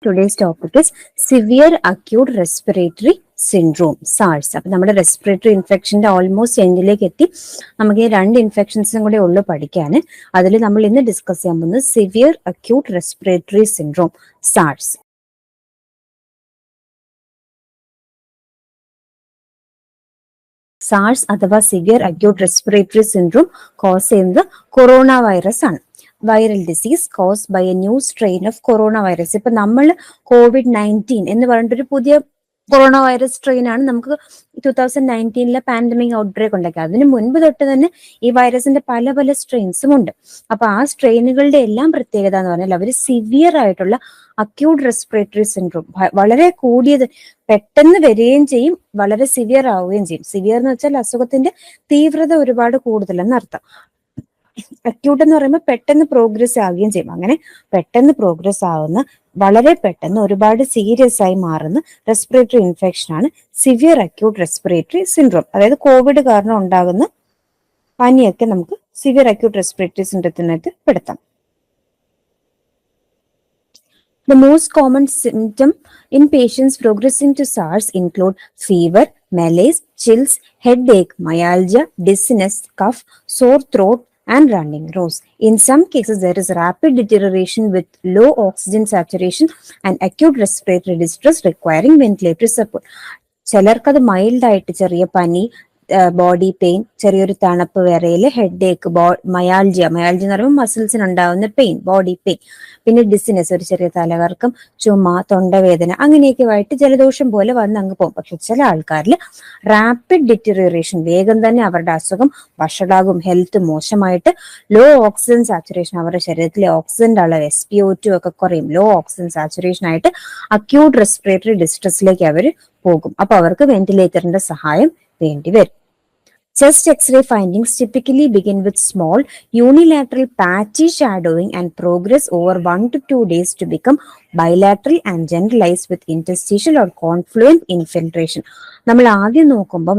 Today's topic is severe acute respiratory syndrome, SARS. അപ്പോൾ നമ്മുടെ respiratory ഇൻഫെക്ഷൻ്റെ almost എൻഡിലേക്ക് എത്തി. നമുക്ക് ഈ രണ്ട് ഇൻഫെക്ഷൻസും കൂടെ ഉള്ളു പഠിക്കാൻ. അതിൽ നമ്മൾ ഇന്ന് ഡിസ്കസ് ചെയ്യാൻ പോകുന്നത് severe acute respiratory syndrome, SARS. SARS അഥവാ severe acute respiratory syndrome cause ചെയ്യുന്നത് കൊറോണ വൈറസ് ആണ്. Viral disease caused by a new strain of coronavirus. ഇപ്പൊ നമ്മൾ COVID-19 എന്ന് പറഞ്ഞിട്ടൊരു പുതിയ കൊറോണ വൈറസ് സ്ട്രെയിൻ ആണ് നമുക്ക് 2019 പാൻഡമിക് ഔട്ട്ബ്രേക്ക് ഉണ്ടാക്കി. അതിന് മുൻപ് തൊട്ട് തന്നെ ഈ വൈറസിന്റെ പല പല സ്ട്രെയിൻസും ഉണ്ട്. അപ്പൊ ആ സ്ട്രെയിനുകളുടെ എല്ലാം പ്രത്യേകത എന്ന് പറഞ്ഞാൽ അവർ സിവിയർ ആയിട്ടുള്ള അക്യൂട്ട് റെസ്പിറേറ്ററി സിൻഡ്രോം, വളരെ കൂടിയത്, പെട്ടെന്ന് വരികയും ചെയ്യും, വളരെ സിവിയർ ആവുകയും ചെയ്യും. സിവിയർ എന്ന് വെച്ചാൽ അസുഖത്തിന്റെ തീവ്രത ഒരുപാട് കൂടുതലെന്ന് അർത്ഥം. അക്യൂട്ട് എന്ന് പറയുമ്പോൾ പെട്ടെന്ന് പ്രോഗ്രസ് ആവുകയും ചെയ്യും. അങ്ങനെ പെട്ടെന്ന് പ്രോഗ്രസ് ആവുന്ന, വളരെ പെട്ടെന്ന് ഒരുപാട് സീരിയസ് ആയി മാറുന്ന റെസ്പിറേറ്ററി ഇൻഫെക്ഷൻ ആണ് സിവിയർ അക്യൂട്ട് റെസ്പിറേറ്ററി സിൻഡ്രോം. അതായത് കോവിഡ് കാരണം ഉണ്ടാകുന്ന പനിയൊക്കെ നമുക്ക് സിവിയർ അക്യൂട്ട് റെസ്പിറേറ്ററി സിൻഡ്രോത്തിനകത്ത് പെടുത്താം. The most common symptom in patients progressing to SARS include fever, malaise, chills, headache, myalgia, dizziness, cough, sore throat, and running nose. In some cases, there is rapid deterioration with low oxygen saturation and acute respiratory distress requiring ventilator support. ചിലർക്കത് mild ആയിട്ട് ചെറിയ പനി, body pain, ചെറിയൊരു തണുപ്പ്, വിറയല്, head ഏക്ക്, myalgia എന്ന് പറയുമ്പോൾ മസിൽസിന് ഉണ്ടാവുന്ന pain, body pain, പിന്നെ ഡിസിനെസ്, ഒരു ചെറിയ തലകറക്കം, ചുമ, തൊണ്ടവേദന, അങ്ങനെയൊക്കെ ആയിട്ട് ജലദോഷം പോലെ വന്ന് അങ്ങ് പോകും. പക്ഷെ ചില ആൾക്കാരിൽ റാപ്പിഡ് ഡിറ്റീരിയറേഷൻ, വേഗം തന്നെ അവരുടെ അസുഖം വഷളാകും, ഹെൽത്ത് മോശമായിട്ട്, ലോ ഓക്സിജൻ സാച്ചുറേഷൻ, അവരുടെ ശരീരത്തിലെ ഓക്സിജന്റെ അളവ് SpO2 ഒക്കെ കുറയും, ലോ ഓക്സിജൻ സാച്ചുറേഷൻ ആയിട്ട് അക്യൂട്ട് റെസ്പിറേറ്ററി ഡിസ്ട്രസ്സിലേക്ക് അവർ പോകും. അപ്പൊ അവർക്ക് വെന്റിലേറ്ററിന്റെ സഹായം വേണ്ടി വരും. Chest X-ray findings typically begin with small unilateral patchy shadowing and progress over 1 to 2 days to become bilateral and generalized with interstitial or confluent infiltration. നമ്മൾ ആദ്യം നോക്കുമ്പോൾ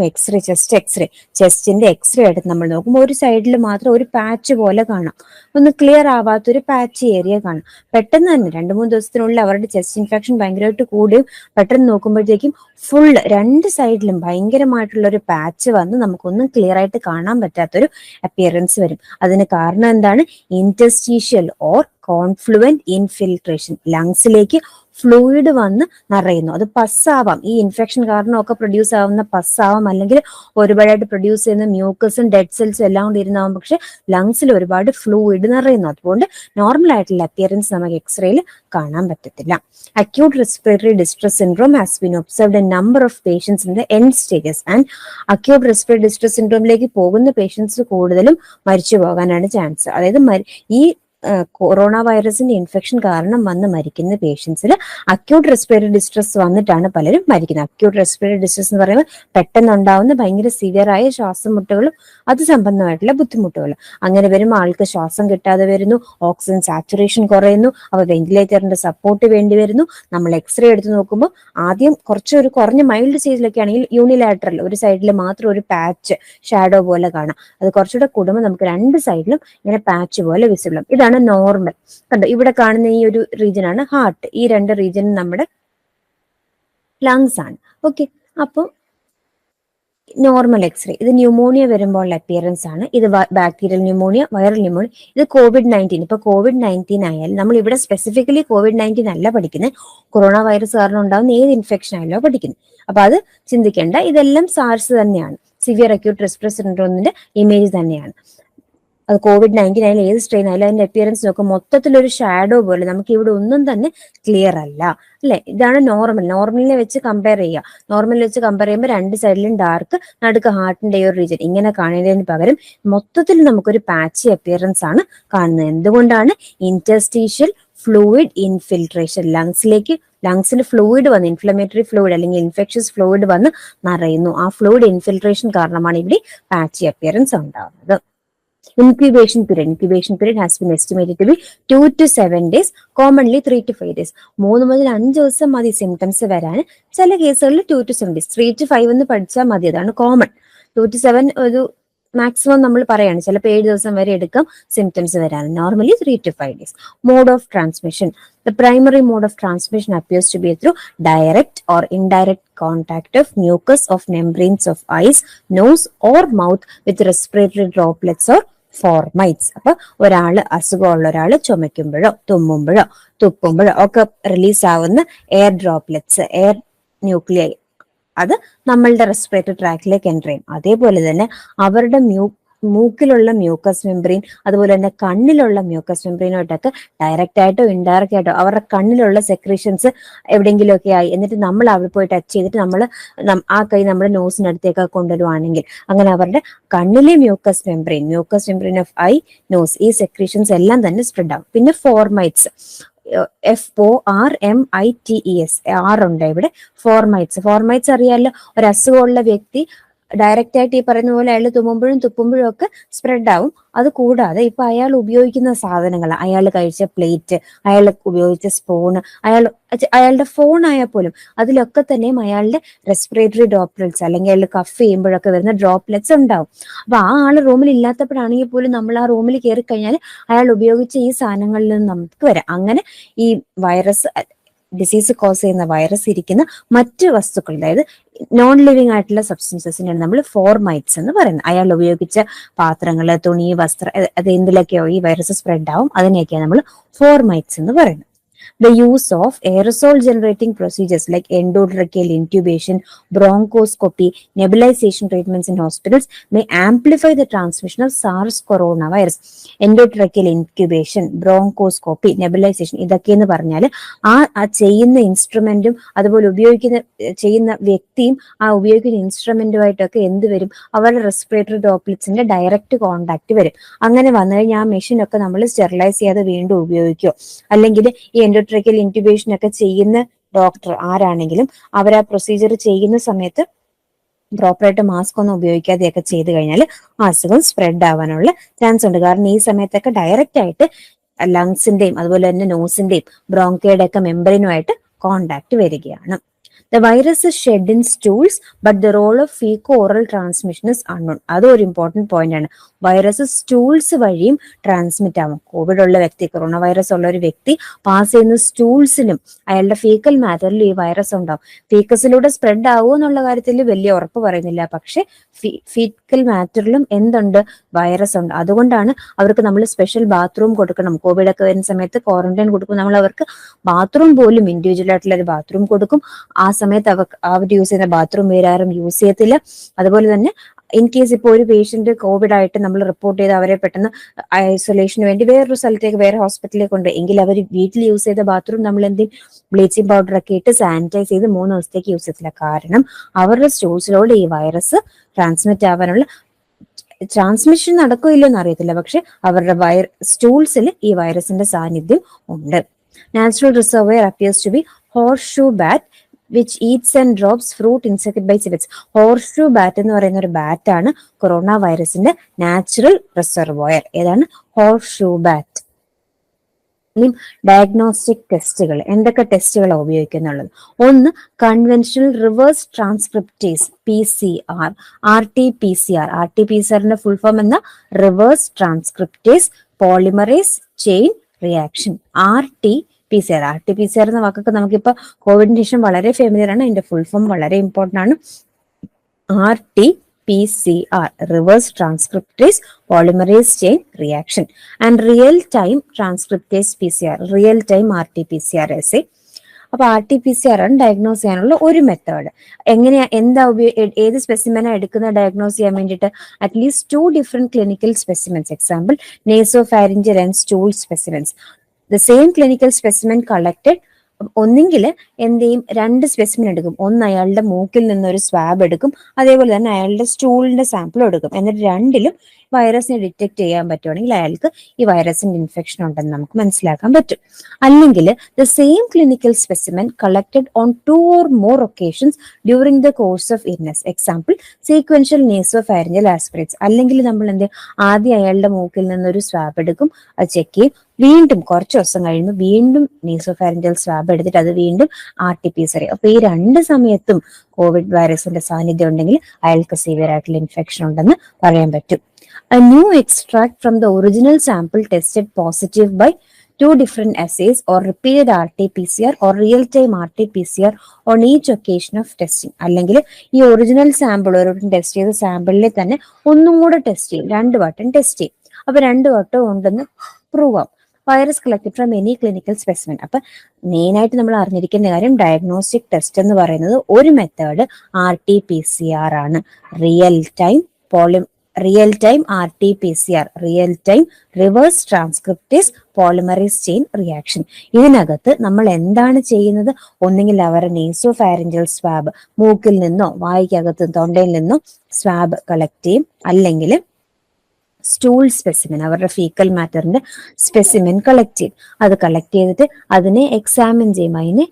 ചെസ്റ്റിന്റെ എക്സ്റേ എടുത്ത് നമ്മൾ നോക്കുമ്പോൾ ഒരു സൈഡിൽ മാത്രം ഒരു പാച്ച് പോലെ കാണാം, ഒന്ന് ക്ലിയർ ആവാത്തൊരു പാച്ച് ഏരിയ കാണാം. പെട്ടെന്ന് തന്നെ 2-3 ദിവസത്തിനുള്ളിൽ അവരുടെ ചെസ്റ്റ് ഇൻഫെക്ഷൻ ഭയങ്കരമായിട്ട് കൂടുകയും പെട്ടെന്ന് നോക്കുമ്പോഴത്തേക്കും ഫുൾ രണ്ട് സൈഡിലും ഭയങ്കരമായിട്ടുള്ള ഒരു പാച്ച് വന്ന് നമുക്കൊന്നും ക്ലിയർ ആയിട്ട് കാണാൻ പറ്റാത്തൊരു അപ്പിയറൻസ് വരും. അതിന് കാരണം എന്താണ്? Interstitial or confluent infiltration. ലങ്സിലേക്ക് ഫ്ലൂയിഡ് വന്ന് നിറയുന്നു. അത് പസ്സാവാം, ഈ ഇൻഫെക്ഷൻ കാരണമൊക്കെ പ്രൊഡ്യൂസ് ആവുന്ന പസ്സാവാം, അല്ലെങ്കിൽ ഒരുപാടായിട്ട് പ്രൊഡ്യൂസ് ചെയ്യുന്ന മ്യൂക്കസും ഡെഡ് സെൽസും എല്ലാം കൂടി ഇരുന്നാവും. പക്ഷെ ലങ്സിൽ ഒരുപാട് ഫ്ലൂയിഡ് നിറയുന്നു. അതുകൊണ്ട് നോർമൽ ആയിട്ടുള്ള അപ്പിയറൻസ് നമുക്ക് എക്സ്റേയിൽ കാണാൻ പറ്റത്തില്ല. Acute respiratory distress syndrome has been observed a number of patients in the end stages and acute respiratory distress സിൻഡ്രോമിലേക്ക് പോകുന്ന പേഷ്യൻസ് കൂടുതലും മരിച്ചു പോകാനാണ് ചാൻസ്. അതായത് ഈ കൊറോണ വൈറസിന്റെ ഇൻഫെക്ഷൻ കാരണം വന്ന് മരിക്കുന്ന പേഷ്യൻസിൽ അക്യൂട്ട് റെസ്പിറേറ്ററി ഡിസ്ട്രസ് വന്നിട്ടാണ് പലരും മരിക്കുന്നത്. അക്യൂട്ട് റെസ്പിറേറ്ററി ഡിസ്ട്രസ് എന്ന് പറയുമ്പോൾ പെട്ടെന്നുണ്ടാവുന്ന ഭയങ്കര സിവിയർ ആയ ശ്വാസം മുട്ടലും അത് സംബന്ധമായിട്ടുള്ള ബുദ്ധിമുട്ടുകളും. അങ്ങനെ വരുമ്പോൾ ആൾക്ക് ശ്വാസം കിട്ടാതെ വരുന്നു, ഓക്സിജൻ സാച്ചുറേഷൻ കുറയുന്നു, അവ വെന്റിലേറ്ററിന്റെ സപ്പോർട്ട് വേണ്ടി വരുന്നു. നമ്മൾ എക്സ്റേ എടുത്ത് നോക്കുമ്പോൾ ആദ്യം കുറച്ചൊരു കുറഞ്ഞ മൈൽഡ് സ്റ്റേജിലൊക്കെ ആണെങ്കിൽ യൂണിലാറ്ററൽ, ഒരു സൈഡിൽ മാത്രം ഒരു പാച്ച് ഷാഡോ പോലെ കാണാം. അത് കുറച്ചുകൂടെ കൂടുമ്പോൾ നമുക്ക് രണ്ട് സൈഡിലും ഇങ്ങനെ പാച്ച് പോലെ വിസിബിൾ. ഇതാണ് നോർമൽ. കണ്ടോ, ഇവിടെ കാണുന്ന ഈ ഒരു റീജിയൻ ആണ് ഹാർട്ട്, ഈ രണ്ട് റീജിയനും നമ്മുടെ ലങ്സ് ആണ്. ഓക്കെ, അപ്പോൾ നോർമൽ എക്സ്റേ. ഇത് ന്യൂമോണിയ വരുമ്പോൾ അപ്പിയറൻസ് ആണ്. ഇത് ബാക്ടീരിയൽ ന്യൂമോണിയ, വൈറൽ ന്യൂമോണിയ. ഇത് COVID-19. ഇപ്പൊ COVID-19 ആയാലും നമ്മൾ ഇവിടെ സ്പെസിഫിക്കലി COVID-19 അല്ല പഠിക്കുന്നത്, കൊറോണ വൈറസ് കാരണം ഉണ്ടാകുന്ന ഏത് ഇൻഫെക്ഷൻ ആയാലോ പഠിക്കുന്നത്. അപ്പൊ അത് ചിന്തിക്കേണ്ട. ഇതെല്ലാം സാർസ് തന്നെയാണ്, സിവിയർ അക്യൂട്ട് റെസ്പിറേറ്ററി സിൻഡ്രോമിന്റെ ഇമേജ് തന്നെയാണ്. അത് COVID-19 ആയാലും ഏത് സ്ട്രെയിൻ ആയാലും അതിന്റെ അപ്പിയറൻസ് നോക്കും മൊത്തത്തിലൊരു ഷാഡോ പോലെ, നമുക്ക് ഇവിടെ ഒന്നും തന്നെ ക്ലിയർ അല്ല, അല്ലെ? ഇതാണ് നോർമലിനെ വെച്ച് കമ്പയർ ചെയ്യുക. നോർമലിൽ വെച്ച് കമ്പയർ ചെയ്യുമ്പോൾ രണ്ട് സൈഡിലും ഡാർക്ക്, നടുക്ക് ഹാർട്ടിന്റെ ഒരു റീജിയൻ ഇങ്ങനെ കാണുന്നതിന് പകരം മൊത്തത്തിൽ നമുക്കൊരു പാച്ചി അപ്പിയറൻസ് ആണ് കാണുന്നത്. എന്തുകൊണ്ടാണ്? Interstitial fluid infiltration. ലങ്സിൽ ഫ്ലൂയിഡ് വന്ന്, ഇൻഫ്ലമേറ്ററി ഫ്ലൂയിഡ് അല്ലെങ്കിൽ ഇൻഫെക്ഷ്യസ് ഫ്ലൂയിഡ് വന്ന് നിറയുന്നു. ആ ഫ്ലൂയിഡ് ഇൻഫിൽട്രേഷൻ കാരണമാണ് ഇവിടെ പാച്ചി അപ്പിയറൻസ് ഉണ്ടാകുന്നത്. Incubation period has been estimated to be 2 to 7 days, commonly 3 to 5 days. 3 മുതൽ 5 ദിവസം മതി സിംറ്റംസ് വരാൻ. ചില കേസുകളിൽ 2 to 7 days, 3 to 5 എന്ന് പഠിച്ചാൽ മതി, അതാണ് കോമൺ. 2 to 7 ഒരു മാക്സിമം നമ്മൾ പറയാണ് ചിലപ്പോൾ 7 ദിവസം വരെ എടുക്കാം സിംറ്റംസ് വരാൻ. Normally 3 to 5 days. Mode of transmission. The primary mode of transmission appears to be through direct or indirect contact of mucus of membranes of eyes, nose or mouth with respiratory droplets or ഫോർമൈറ്റ്സ്. അപ്പൊ അസുഖമുള്ള ഒരാള് ചുമയ്ക്കുമ്പോഴോ തുമ്മുമ്പോഴോ തുപ്പുമ്പോഴോ ഒക്കെ release ആവുന്ന air droplets, air nuclei, അത് നമ്മളുടെ respiratory ട്രാക്കിലേക്ക് enter ചെയ്യും. അതേപോലെ തന്നെ അവരുടെ മൂക്കിലുള്ള മ്യൂക്കസ് മെംബ്രെയിൻ, അതുപോലെ തന്നെ കണ്ണിലുള്ള മ്യൂക്കസ് മെംബ്രെയിനുമായിട്ടൊക്കെ ഡയറക്റ്റ് ആയിട്ടോ ഇൻഡയറക്റ്റ് ആയിട്ടോ അവരുടെ കണ്ണിലുള്ള സെക്രീഷൻസ് എവിടെയെങ്കിലുമൊക്കെ ആയി, എന്നിട്ട് നമ്മൾ അവിടെ പോയി ടച്ച് ചെയ്തിട്ട് നമ്മൾ ആ കൈ നമ്മുടെ നോസിനടുത്തേക്ക് കൊണ്ടുവരുവാണെങ്കിൽ അങ്ങനെ അവരുടെ കണ്ണിലെ mucous membrane of eye, nose, ഈ സെക്രീഷൻസ് എല്ലാം തന്നെ സ്പ്രെഡ് ആവും. പിന്നെ ഫോർമൈറ്റ്സ്, FORMITES, ഉണ്ട് ഇവിടെ. ഫോർമൈറ്റ്സ് അറിയാലോ, ഒരു അസുഖമുള്ള വ്യക്തി ഡയറക്റ്റ് ആയിട്ട് ഈ പറയുന്ന പോലെ അയാൾ തുമ്മുമ്പോഴും തുപ്പുമ്പോഴും ഒക്കെ സ്പ്രെഡ് ആവും. അത് കൂടാതെ ഇപ്പൊ അയാൾ ഉപയോഗിക്കുന്ന സാധനങ്ങൾ, അയാൾ കഴിച്ച പ്ലേറ്റ്, അയാൾ ഉപയോഗിച്ച സ്പൂണ്, അയാളുടെ ഫോൺ ആയാൽ പോലും അതിലൊക്കെ തന്നെയും അയാളുടെ റെസ്പിറേറ്ററി ഡ്രോപ്ലെറ്റ്സ് അല്ലെങ്കിൽ അയാൾ കഫ് ചെയ്യുമ്പോഴൊക്കെ വരുന്ന ഡ്രോപ്ലെറ്റ്സ് ഉണ്ടാവും. അപ്പൊ ആ ആള് റൂമിൽ ഇല്ലാത്തപ്പോഴാണെങ്കിൽ പോലും നമ്മൾ ആ റൂമിൽ കയറി കഴിഞ്ഞാൽ അയാൾ ഉപയോഗിച്ച ഈ സാധനങ്ങളിൽ നിന്ന് നമുക്ക് വരാം. അങ്ങനെ ഈ ഡിസീസ് കോസ് ചെയ്യുന്ന വൈറസ് ഇരിക്കുന്ന മറ്റ് വസ്തുക്കൾ, അതായത് നോൺ ലിവിങ് ആയിട്ടുള്ള സബ്സ്റ്റൻസസിനെയാണ് നമ്മൾ ഫോർമൈറ്റ്സ് എന്ന് പറയുന്നത്. അയാൾ ഉപയോഗിച്ച പാത്രങ്ങള്, തുണി, വസ്ത്രം, അത് എന്തിലൊക്കെയോ ഈ വൈറസ് സ്പ്രെഡ് ആവും, അതിനെയൊക്കെയാണ് നമ്മൾ ഫോർമൈറ്റ്സ് എന്ന് പറയുന്നത്. The use of aerosol generating procedures like endotracheal intubation, bronchoscopy, nebulization treatments in hospitals may amplify the transmission of SARS coronavirus. Endotracheal intubation, bronchoscopy, nebulization, ഇതൊക്കെ എന്ന് പറഞ്ഞാൽ ആ ചെയ്യുന്ന ഇൻസ്ട്രുമെന്റും അതുപോലെ ചെയ്യുന്ന വ്യക്തിയും ആ ഉപയോഗിക്കുന്ന ഇൻസ്ട്രുമെന്റുമായിട്ടൊക്കെ എന്ത് വരും, അവരുടെ റെസ്പിറേറ്ററി ഡ്രോപ്ലെറ്റ്സിന്റെ ഡയറക്റ്റ് കോണ്ടാക്ട് വരും. അങ്ങനെ വന്നു കഴിഞ്ഞാൽ ആ മെഷീൻ ഒക്കെ നമ്മൾ സ്റ്റെറിലൈസ് ചെയ്യാതെ വീണ്ടും ഉപയോഗിക്കുകയോ, അല്ലെങ്കിൽ ഈ എൻഡോട്രക്കിയൽ ഇൻക്യുബേഷൻ ഒക്കെ ചെയ്യുന്ന ഡോക്ടർ ആരാണെങ്കിലും അവർ ആ പ്രൊസീജിയർ ചെയ്യുന്ന സമയത്ത് പ്രോപ്പറായിട്ട് മാസ്ക് ഒന്നും ഉപയോഗിക്കാതെയൊക്കെ ചെയ്ത് കഴിഞ്ഞാൽ അസുഖം സ്പ്രെഡ് ആവാനുള്ള ചാൻസ് ഉണ്ട്. കാരണം ഈ സമയത്തൊക്കെ ഡയറക്റ്റ് ആയിട്ട് ലങ്സിന്റെയും അതുപോലെ തന്നെ നോസിന്റെയും ബ്രോങ്കയുടെ ഒക്കെ മെമ്പറിനുമായിട്ട് കോണ്ടാക്ട് വരികയാണ്. The virus is shed in stools, but the role of fecal-oral transmission is unknown. അതൊരു ഇമ്പോർട്ടന്റ് പോയിന്റ് ആണ്. വൈറസ് സ്റ്റൂൾസ് വഴിയും ട്രാൻസ്മിറ്റ് ആവും. കോവിഡ് ഉള്ള വ്യക്തി, കൊറോണ വൈറസ് ഉള്ള ഒരു വ്യക്തി പാസ് ചെയ്യുന്ന സ്റ്റൂൾസിലും അയാളുടെ ഫീക്കൽ മാറ്ററിലും ഈ വൈറസ് ഉണ്ടാവും. ഫീക്കസിലൂടെ സ്പ്രെഡ് ആവുമോ എന്നുള്ള കാര്യത്തിൽ വലിയ ഉറപ്പ് പറയുന്നില്ല, പക്ഷെ ഫീക്കൽ മാറ്ററിലും എന്തുണ്ട്, വൈറസ് ഉണ്ട്. അതുകൊണ്ടാണ് അവർക്ക് നമ്മൾ സ്പെഷ്യൽ ബാത്റൂം കൊടുക്കണം. കോവിഡ് ഒക്കെ വരുന്ന സമയത്ത് ക്വാറന്റൈൻ കൊടുക്കും, നമ്മൾ അവർക്ക് ബാത്റൂം പോലും ഇൻഡിവിജ്വൽ ആയിട്ടുള്ള ഒരു ബാത്റൂം കൊടുക്കും. ആ സമയത്ത് അവർ യൂസ് ചെയ്യുന്ന ബാത്റൂം വേറെ ആരും യൂസ് ചെയ്യത്തില്ല. അതുപോലെ തന്നെ ഇൻ കേസ് ഇപ്പോൾ ഒരു പേഷ്യന്റ് കോവിഡ് ആയിട്ട് നമ്മൾ റിപ്പോർട്ട് ചെയ്ത് അവരെ പെട്ടെന്ന് ഐസൊലേഷന് വേണ്ടി വേറൊരു സ്ഥലത്തേക്ക്, വേറെ ഹോസ്പിറ്റലിലേക്ക് കൊണ്ട്, എങ്കിൽ അവർ വീട്ടിൽ യൂസ് ചെയ്ത ബാത്റൂം നമ്മൾ ബ്ലീച്ചിങ് പൗഡർ ഒക്കെ ഇട്ട് സാനിറ്റൈസ് ചെയ്ത് 3 ദിവസത്തേക്ക് യൂസ് ചെയ്തില്ല. കാരണം അവരുടെ സ്റ്റൂൾസിലൂടെ ഈ വൈറസ് ട്രാൻസ്മിറ്റ് ആവാനുള്ള ട്രാൻസ്മിഷൻ നടക്കില്ലെന്ന് അറിയത്തില്ല, പക്ഷെ അവരുടെ സ്റ്റൂൾസിൽ ഈ വൈറസിന്റെ സാന്നിധ്യം ഉണ്ട്. Natural reservoir appears to be horseshoe bat which eats and drops fruit insected by civets. horseshoe bat എന്ന് പറയുന്ന ഒരു ബാറ്റ് ആണ് കൊറോണ വൈറസിന്റെ നാച്ചുറൽ റിസർവോയർ. ഏതാണ്? horseshoe bat. ഇനി ഡയഗ്നോസ്റ്റിക് ടെസ്റ്റുകൾ, എന്തൊക്കെ ടെസ്റ്റുകളാണ് ഉപയോഗിക്കുന്നുള്ളത്? ഒന്ന്, conventional reverse transcriptase PCR, RT-PCR. RT-PCRന്റെ ഫുൾ ഫോം എന്ന reverse transcriptase polymerase chain reaction, RT-PCR. RT-PCR എന്ന വാക്കൊക്കെ നമുക്കിപ്പോ കോവിഡിന് ശേഷം വളരെ ഫെമിലിയർ ആണ്. അതിന്റെ ഫുൾ ഫോം വളരെ ഇമ്പോർട്ടന്റ് ആണ്. RT-PCR, reverse transcriptase polymerase chain reaction, and real time transcriptase PCR, real time RT-PCR assay. അപ്പൊ RT-PCR ആണ് ഡയഗ്നോസ് ചെയ്യാനുള്ള ഒരു മെത്തേഡ്. ഏത് സ്പെസിമെനാ എടുക്കുന്ന ഡയഗ്നോസ് ചെയ്യാൻ വേണ്ടിയിട്ട്? At least 2 different clinical specimens. Example, nasopharyngeal and stool specimens. The same clinical specimen collected, ഒന്നെങ്കിൽ എന്ത് ചെയ്യും, 2 സ്പെസിമെൻ എടുക്കും. ഒന്ന് അയാളുടെ മൂക്കിൽ നിന്നൊരു സ്വാബ് എടുക്കും, അതേപോലെ തന്നെ അയാളുടെ സ്റ്റൂളിന്റെ സാമ്പിൾ എടുക്കും. എന്നിട്ട് രണ്ടിലും വൈറസിനെ ഡിറ്റക്ട് ചെയ്യാൻ പറ്റുവാണെങ്കിൽ അയാൾക്ക് ഈ വൈറസിന്റെ ഇൻഫെക്ഷൻ ഉണ്ടെന്ന് നമുക്ക് മനസ്സിലാക്കാൻ പറ്റും. അല്ലെങ്കിൽ the same clinical specimen collected on 2 or more occasions during the course of illness. Example, sequential nasopharyngeal aspirates. അല്ലെങ്കിൽ നമ്മൾ ആദ്യം അയാളുടെ മൂക്കിൽ നിന്നൊരു സ്വാബ് എടുക്കും, അത് ചെക്ക് ചെയ്യും, വീണ്ടും കുറച്ച് ദിവസം കഴിയുമ്പോൾ വീണ്ടും നേസോഫാരിഞ്ചൽ സ്വാബ് എടുത്തിട്ട് അത് വീണ്ടും RT-PCR. അപ്പൊ ഈ 2 സമയത്തും കോവിഡ് വൈറസിന്റെ സാന്നിധ്യം ഉണ്ടെങ്കിൽ അയാൾക്ക് സിവിയർ ആയിട്ടുള്ള ഇൻഫെക്ഷൻ ഉണ്ടെന്ന് പറയാൻ പറ്റും. A new extract from the original sample tested positive by two different assays or repeated RT-PCR or real-time RT-PCR on each occasion of testing. അല്ലെങ്കിൽ ഈ ഒറിജിനൽ സാമ്പിൾ ഒരു ടെസ്റ്റ് ചെയ്ത സാമ്പിളിൽ തന്നെ ഒന്നും കൂടെ ടെസ്റ്റ് ചെയ്യും, 2 വട്ടം ടെസ്റ്റ് ചെയ്യും. അപ്പൊ 2 വട്ടം ഉണ്ടെന്ന് പ്രൂവ് ആവും. Virus collected from any clinical specimen. അപ്പൊ മെയിൻ ആയിട്ട് നമ്മൾ അറിഞ്ഞിരിക്കേണ്ട കാര്യം ഡയഗ്നോസ്റ്റിക് ടെസ്റ്റ് എന്ന് പറയുന്നത് ഒരു മെത്തേഡ് RT-PCR ആണ്. Real time RT-PCR, real time reverse transcriptase polymerase chain reaction. ഇതിനകത്ത് നമ്മൾ എന്താണ് ചെയ്യുന്നത്? ഒന്നെങ്കിൽ അവരുടെ നേസോ ഫാരിഞ്ചൽ സ്വാബ്, മൂക്കിൽ നിന്നോ വായിക്കകത്തും തൊണ്ടയിൽ നിന്നോ സ്വാബ് കളക്ട് ചെയ്യും, അല്ലെങ്കിൽ സ്റ്റൂൾ സ്പെസിമെൻ, അവരുടെ ഫീക്കൽ മാറ്ററിന്റെ സ്പെസിമെൻ കളക്ട് ചെയ്യും. അത് കളക്ട് ചെയ്തിട്ട് അതിനെ എക്സാമിൻ ചെയ്യും, അതിനെ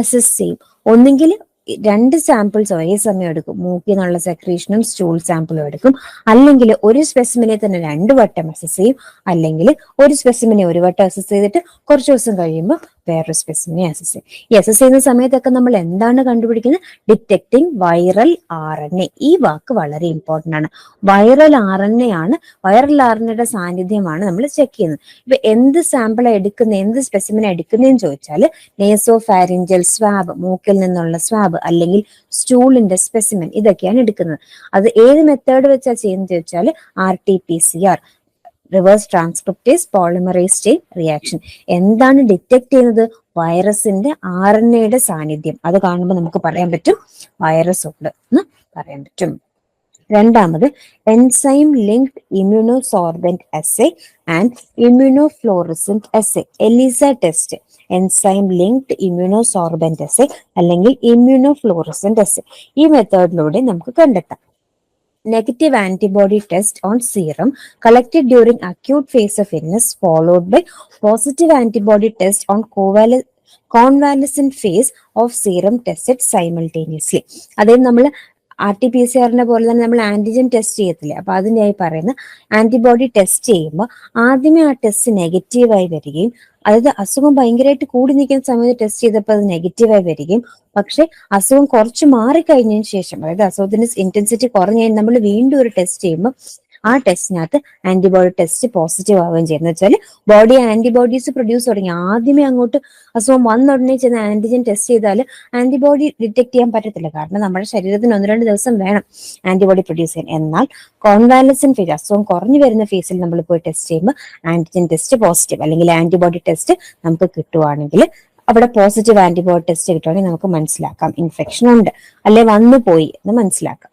അസസ് ചെയ്യും. ഒന്നെങ്കിൽ 2 സാമ്പിൾസ് ഒരേ സമയം എടുക്കും, മൂക്കിൽ നിന്നുള്ള സെക്രീഷനും സ്റ്റൂൾ സാമ്പിളും എടുക്കും. അല്ലെങ്കിൽ ഒരു സ്പെസിമിനെ തന്നെ 2 വട്ടം അസസ് ചെയ്യും, അല്ലെങ്കിൽ ഒരു സ്പെസിമിനെ ഒരു വട്ടം അസസ് ചെയ്തിട്ട് കുറച്ച് ദിവസം കഴിയുമ്പോൾ വേറൊരു സ്പെസിമിനെ അസസ് ചെയ്യും. ഈ അസസ് ചെയ്യുന്ന സമയത്തൊക്കെ നമ്മൾ എന്താണ് കണ്ടുപിടിക്കുന്നത്? Detecting viral RNA. ഈ വാക്ക് വളരെ ഇമ്പോർട്ടന്റ് ആണ്. വൈറൽ RNA ആണ്, വൈറൽ RNAയുടെ സാന്നിധ്യമാണ് നമ്മൾ ചെക്ക് ചെയ്യുന്നത്. ഇപ്പൊ എന്ത് സാമ്പിളാണ് എടുക്കുന്നത്, എന്ത് സ്പെസിമിനെ എടുക്കുന്നതെന്ന് ചോദിച്ചാൽ നേസോ ഫാരിഞ്ചൽ സ്വാബ്, മൂക്കിൽ നിന്നുള്ള സ്വാബ്, അല്ലെങ്കിൽ സ്റ്റൂളിന്റെ സ്പെസിമെൻ, ഇതൊക്കെയാണ് എടുക്കുന്നത്. അത് ഏത് മെത്തേഡ് വെച്ചാ ചെയ്യുന്നത് ചോദിച്ചാൽ RT-PCR, reverse transcriptase polymerase chain reaction. എന്താണ് ഡിറ്റക്ട് ചെയ്യുന്നത്? വൈറസിന്റെ RNAയുടെ സാന്നിധ്യം. അത് കാണുമ്പോൾ നമുക്ക് പറയാൻ പറ്റും വൈറസ് ഉണ്ട് എന്ന് പറയാൻ പറ്റും. രണ്ടാമത് enzyme linked immunosorbent assay and immunofluorescent assay, ELISA test. Enzyme linked immunosorbent assay അല്ലെങ്കിൽ ഇമ്മ്യൂണോഫ്ലോറസെന്റ് അസേ. ഈ മെത്തേഡിലൂടെ നമുക്ക് കണ്ടെത്താം. Negative antibody test on serum collected during acute phase of illness followed by positive antibody test on convalescent phase of serum tested simultaneously. അതായത് നമ്മൾ RT-PCRനെ പോലെ തന്നെ നമ്മൾ antigen test ചെയ്യത്തില്ലേ, അപ്പൊ അതിനായി പറയുന്ന ആന്റിബോഡി ടെസ്റ്റ് ചെയ്യുമ്പോൾ ആദ്യമേ ആ ടെസ്റ്റ് നെഗറ്റീവായി വരികയും, അതായത് അസുഖം ഭയങ്കരമായിട്ട് കൂടി നിൽക്കുന്ന സമയത്ത് ടെസ്റ്റ് ചെയ്തപ്പോൾ അത് നെഗറ്റീവായി വരികയും, പക്ഷെ അസുഖം കുറച്ച് മാറിക്കഴിഞ്ഞതിന് ശേഷം, അതായത് അസുഖത്തിന്റെ ഇന്റൻസിറ്റി കുറഞ്ഞു കഴിഞ്ഞാൽ നമ്മൾ വീണ്ടും ഒരു ടെസ്റ്റ് ചെയ്യുമ്പോൾ ആ ടെസ്റ്റിനകത്ത് ആന്റിബോഡി ടെസ്റ്റ് പോസിറ്റീവ് ആവുകയും ചെയ്യുന്നത് വെച്ചാൽ ബോഡി ആന്റിബോഡീസ് പ്രൊഡ്യൂസ് തുടങ്ങി. ആദ്യമേ അങ്ങോട്ട് അസുഖം വന്നുടനെ ചെന്ന് ആന്റിജൻ ടെസ്റ്റ് ചെയ്താൽ ആന്റിബോഡി ഡിറ്റക്ട് ചെയ്യാൻ പറ്റത്തില്ല, കാരണം നമ്മുടെ ശരീരത്തിന് 1-2 ദിവസം വേണം ആന്റിബോഡി പ്രൊഡ്യൂസ് ചെയ്യാൻ. എന്നാൽ കോൺവാലസെന്റ് ഫേസ്, അസുഖം കുറഞ്ഞു വരുന്ന ഫേസിൽ നമ്മൾ പോയി ടെസ്റ്റ് ചെയ്യുമ്പോൾ ആന്റിജൻ ടെസ്റ്റ് പോസിറ്റീവ് അല്ലെങ്കിൽ ആന്റിബോഡി ടെസ്റ്റ് നമുക്ക് കിട്ടുവാണെങ്കിൽ, അവിടെ പോസിറ്റീവ് ആന്റിബോഡി ടെസ്റ്റ് കിട്ടുവാണെങ്കിൽ നമുക്ക് മനസ്സിലാക്കാം ഇൻഫെക്ഷൻ ഉണ്ട് അല്ലെ വന്നു പോയി എന്ന് മനസ്സിലാക്കാം.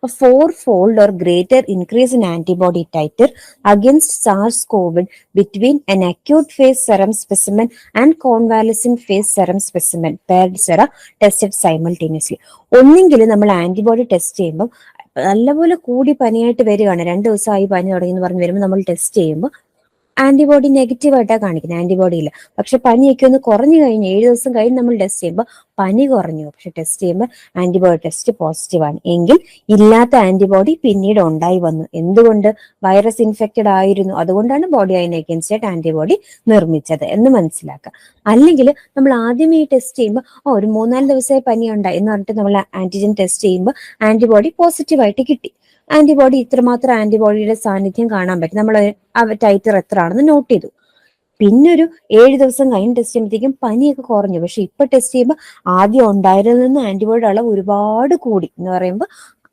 A 4-fold or greater increase in antibody titer against SARS-CoV between an acute phase serum specimen and convalescent phase serum specimen paired sera tested simultaneously. ഒന്നെങ്കിൽ നമ്മൾ ആന്റിബോഡി ടെസ്റ്റ് ചെയ്യുമ്പോൾ നല്ലപോലെ കൂടി പനിയായിട്ട് വരികയാണ്, 2 ദിവസമായി പനി തുടങ്ങി എന്ന് പറഞ്ഞ് വരുമ്പോൾ നമ്മൾ ടെസ്റ്റ് ചെയ്യുമ്പോൾ ആന്റിബോഡി നെഗറ്റീവ് ആയിട്ടാണ് കാണിക്കുന്നത്, ആന്റിബോഡി ഇല്ല. പക്ഷെ പനിയൊക്കെ ഒന്ന് കുറഞ്ഞു കഴിഞ്ഞ് 7 ദിവസം കഴിഞ്ഞ് നമ്മൾ ടെസ്റ്റ് ചെയ്യുമ്പോൾ പനി കുറഞ്ഞു, പക്ഷെ ടെസ്റ്റ് ചെയ്യുമ്പോൾ ആന്റിബോഡി ടെസ്റ്റ് പോസിറ്റീവ് ആണ്. എങ്കിൽ ഇല്ലാത്ത ആന്റിബോഡി പിന്നീട് ഉണ്ടായി വന്നു. എന്തുകൊണ്ട്? വൈറസ് ഇൻഫെക്റ്റഡ് ആയിരുന്നു, അതുകൊണ്ടാണ് ബോഡി അതിന് അഗേൻസ്റ്റ് ആയിട്ട് ആന്റിബോഡി നിർമ്മിച്ചത് എന്ന് മനസ്സിലാക്കുക. അല്ലെങ്കിൽ നമ്മൾ ആദ്യം ഈ ടെസ്റ്റ് ചെയ്യുമ്പോൾ ഒരു 3-4 ദിവസമായി പനി ഉണ്ടായി എന്ന് പറഞ്ഞിട്ട് നമ്മൾ ആന്റിജൻ ടെസ്റ്റ് ചെയ്യുമ്പോൾ ആന്റിബോഡി പോസിറ്റീവായിട്ട് കിട്ടി. ആന്റിബോഡി ഇത്രമാത്രം ആന്റിബോഡിയുടെ സാന്നിധ്യം കാണാൻ പറ്റും, നമ്മൾ ടൈറ്റർ എത്ര ആണെന്ന് നോട്ട് ചെയ്തു. പിന്നെ ഒരു 7 ദിവസം കഴിഞ്ഞ് ടെസ്റ്റ് ചെയ്യുമ്പോഴത്തേക്കും പനിയൊക്കെ കുറഞ്ഞു, പക്ഷെ ഇപ്പൊ ടെസ്റ്റ് ചെയ്യുമ്പോൾ ആദ്യം ഉണ്ടായിരുന്ന ആന്റിബോഡിയുടെ അളവ് ഒരുപാട് കൂടി എന്ന് പറയുമ്പോൾ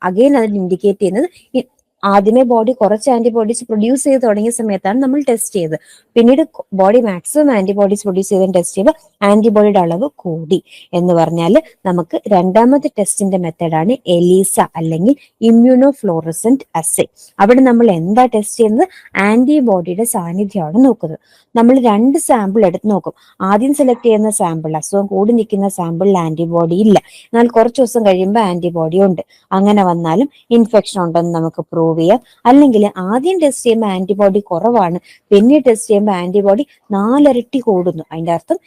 അഗെയിൻ അതിൽ ഇൻഡിക്കേറ്റ് ചെയ്യുന്നത് ആദ്യമേ ബോഡി കുറച്ച് ആന്റിബോഡീസ് പ്രൊഡ്യൂസ് ചെയ്ത് തുടങ്ങിയ സമയത്താണ് നമ്മൾ ടെസ്റ്റ് ചെയ്തത്. പിന്നീട് ബോഡി മാക്സിമം ആന്റിബോഡീസ് പ്രൊഡ്യൂസ് ചെയ്ത് ടെസ്റ്റ് ചെയ്യുമ്പോൾ ആന്റിബോഡിയുടെ അളവ് കൂടി എന്ന് പറഞ്ഞാൽ നമുക്ക് രണ്ടാമത്തെ ടെസ്റ്റിന്റെ മെത്തേഡാണ് എലീസ അല്ലെങ്കിൽ ഇമ്മ്യൂണോഫ്ലോറസെന്റ് അസേ. അവിടെ നമ്മൾ എന്താ ടെസ്റ്റ് ചെയ്യുന്നത്? ആന്റിബോഡിയുടെ സാന്നിധ്യമാണ് നോക്കുന്നത്. നമ്മൾ 2 സാമ്പിൾ എടുത്ത് നോക്കും. ആദ്യം സെലക്ട് ചെയ്യുന്ന സാമ്പിൾ, അസുഖം കൂടി നിൽക്കുന്ന സാമ്പിളിൽ ആന്റിബോഡി ഇല്ല, എന്നാൽ കുറച്ച് ദിവസം കഴിയുമ്പോൾ ആന്റിബോഡി ഉണ്ട്. അങ്ങനെ വന്നാലും ഇൻഫെക്ഷൻ ഉണ്ടെന്ന് നമുക്ക് പ്രൂവ് ചെയ്യാം. അല്ലെങ്കിൽ ആദ്യം ടെസ്റ്റ് ചെയ്യുമ്പോൾ ആന്റിബോഡി കുറവാണ്, പിന്നെ ടെസ്റ്റ് ചെയ്യുമ്പോൾ ആന്റിബോഡി 4 ഇരട്ടി കൂടുന്നു. അതിന്റെ അർത്ഥം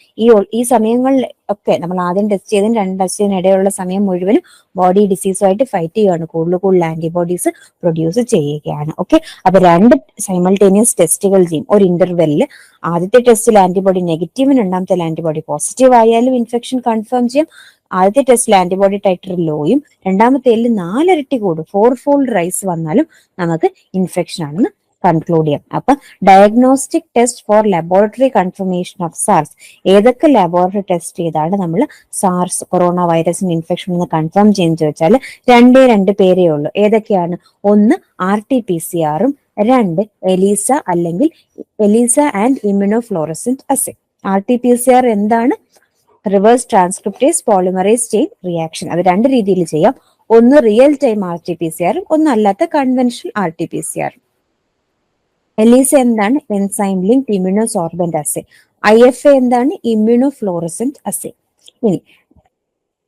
ഈ സമയങ്ങളിൽ ഒക്കെ നമ്മൾ ആദ്യം ടെസ്റ്റ് ചെയ്തതിന് 2 ടെസ്റ്റിന് ഇടയിലുള്ള സമയം മുഴുവനും ബോഡി ഡിസീസുമായിട്ട് ഫൈറ്റ് ചെയ്യുകയാണ്, കൂടുതൽ ആന്റിബോഡീസ് പ്രൊഡ്യൂസ് ചെയ്യുകയാണ്. ഓക്കെ, അപ്പൊ 2 സൈമൾട്ടേനിയസ് ടെസ്റ്റുകൾ ചെയ്യും ഒരു ഇന്റർവെല്ലിൽ. ആദ്യത്തെ ടെസ്റ്റിൽ ആന്റിബോഡി നെഗറ്റീവ്, രണ്ടാമത്തെ ആന്റിബോഡി പോസിറ്റീവ് ആയാലും ഇൻഫെക്ഷൻ കൺഫേം ചെയ്യാം. ആദ്യത്തെ ടെസ്റ്റിൽ ആന്റിബോഡി ടൈറ്റർ ലോയും രണ്ടാമത്തേതിൽ 4 ഇരട്ടി കൂടും, 4-fold റൈസ് വന്നാലും നമുക്ക് ഇൻഫെക്ഷൻ ആണെന്ന് കൺക്ലൂഡ് ചെയ്യാം. അപ്പൊ diagnostic test for laboratory confirmation of SARS, ഏതൊക്കെ ലബോറട്ടറി ടെസ്റ്റ് ചെയ്താണ് നമ്മൾ സാർസ് കൊറോണ വൈറസിന് ഇൻഫെക്ഷൻ എന്ന് കൺഫേം ചെയ്യുന്നത് വെച്ചാൽ രണ്ട് പേരേ ഉള്ളൂ. ഏതൊക്കെയാണ്? ഒന്ന് RT-PCR-ഉം, 2 എലീസ അല്ലെങ്കിൽ ELISA and immunofluorescent assay. RT-PCR എന്താണ്? Reverse transcriptase polymerase chain reaction. അത് 2 രീതിയിൽ ചെയ്യാം. ഒന്ന് റിയൽ ടൈം RT-PCR-ഉം, ഒന്നല്ലാത്ത കൺവെൻഷണൽ RT-PCR. എലീസ എന്താണ്? Enzyme linked immunosorbent assay. IFA എന്താണ്? Immunofluorescent assay. ഇനി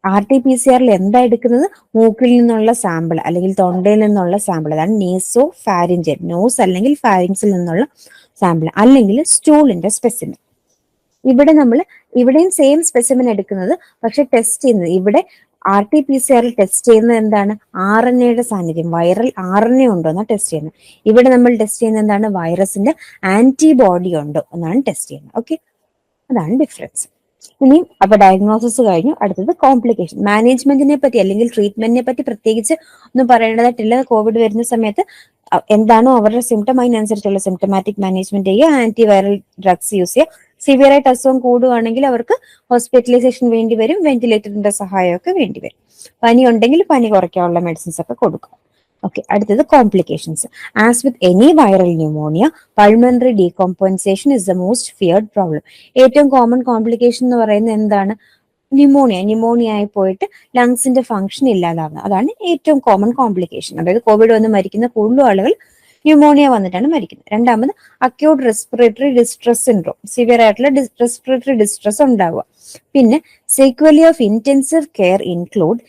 RT-PCR എന്താ എടുക്കുന്നത്? മൂക്കിൽ നിന്നുള്ള സാമ്പിൾ അല്ലെങ്കിൽ തൊണ്ടയിൽ നിന്നുള്ള സാമ്പിൾ, അതാണ് നേസോ ഫാരിഞ്ചൽ, നോസ് അല്ലെങ്കിൽ ഫാരിങ്സിൽ നിന്നുള്ള സാമ്പിൾ, അല്ലെങ്കിൽ സ്റ്റൂളിന്റെ സ്പെസിമെൻ. ഇവിടെയും സെയിം സ്പെസിമെൻ എടുക്കുന്നത്, പക്ഷെ ടെസ്റ്റ് ചെയ്യുന്നത് ഇവിടെ RT-PCR ടെസ്റ്റ് ചെയ്യുന്നത് എന്താണ്? RNA-യുടെ സാന്നിധ്യം, വൈറൽ RNA ഉണ്ടോ എന്നാണ് ടെസ്റ്റ് ചെയ്യുന്നത്. ഇവിടെ നമ്മൾ ടെസ്റ്റ് ചെയ്യുന്നത് എന്താണ്? വൈറസിന്റെ ആന്റിബോഡി ഉണ്ടോ എന്നാണ് ടെസ്റ്റ് ചെയ്യുന്നത്. ഓക്കെ, അതാണ് ഡിഫറൻസ്. ഇനിയും അപ്പൊ ഡയഗ്നോസിസ് കഴിഞ്ഞു. അടുത്തത് കോംപ്ലിക്കേഷൻ. മാനേജ്മെന്റിനെ പറ്റി അല്ലെങ്കിൽ ട്രീറ്റ്മെന്റിനെ പറ്റി പ്രത്യേകിച്ച് ഒന്നും പറയേണ്ടതായിട്ടില്ല. കോവിഡ് വരുന്ന സമയത്ത് എന്താണോ അവരുടെ സിംറ്റം, അതിനനുസരിച്ചുള്ള സിംറ്റമാറ്റിക് മാനേജ്മെന്റ് ചെയ്യുക, ആന്റിവൈറൽ ഡ്രഗ്സ് യൂസ് ചെയ്യുക. സിവിയർ ആയിട്ട് അസുഖം കൂടുകയാണെങ്കിൽ അവർക്ക് ഹോസ്പിറ്റലൈസേഷൻ വേണ്ടി വരും, വെന്റിലേറ്ററിന്റെ സഹായമൊക്കെ വേണ്ടി വരും. പനി ഉണ്ടെങ്കിൽ പനി കുറയ്ക്കാനുള്ള മെഡിസിൻസ് ഒക്കെ കൊടുക്കുക. ഓക്കെ, അടുത്തത് complications. As with any viral pneumonia, pulmonary decompensation is the most feared problem. ഏറ്റവും കോമൺ കോംപ്ലിക്കേഷൻ എന്ന് പറയുന്നത് എന്താണ്? ന്യൂമോണിയ ആയി പോയിട്ട് ലങ്സിന്റെ ഫംഗ്ഷൻ ഇല്ലാതാവുന്നത്. അതാണ് ഏറ്റവും കോമൺ കോംപ്ലിക്കേഷൻ. അതായത് കോവിഡ് വന്ന് മരിക്കുന്ന കൂടുതൽ ആളുകൾ ന്യൂമോണിയ വന്നിട്ടാണ് മരിക്കുന്നത്. രണ്ടാമത് acute respiratory distress syndrome, severe ആയിട്ടുള്ള റെസ്പിറേറ്ററി ഡിസ്ട്രസ് ഉണ്ടാവുക. പിന്നെ sequelae of intensive care include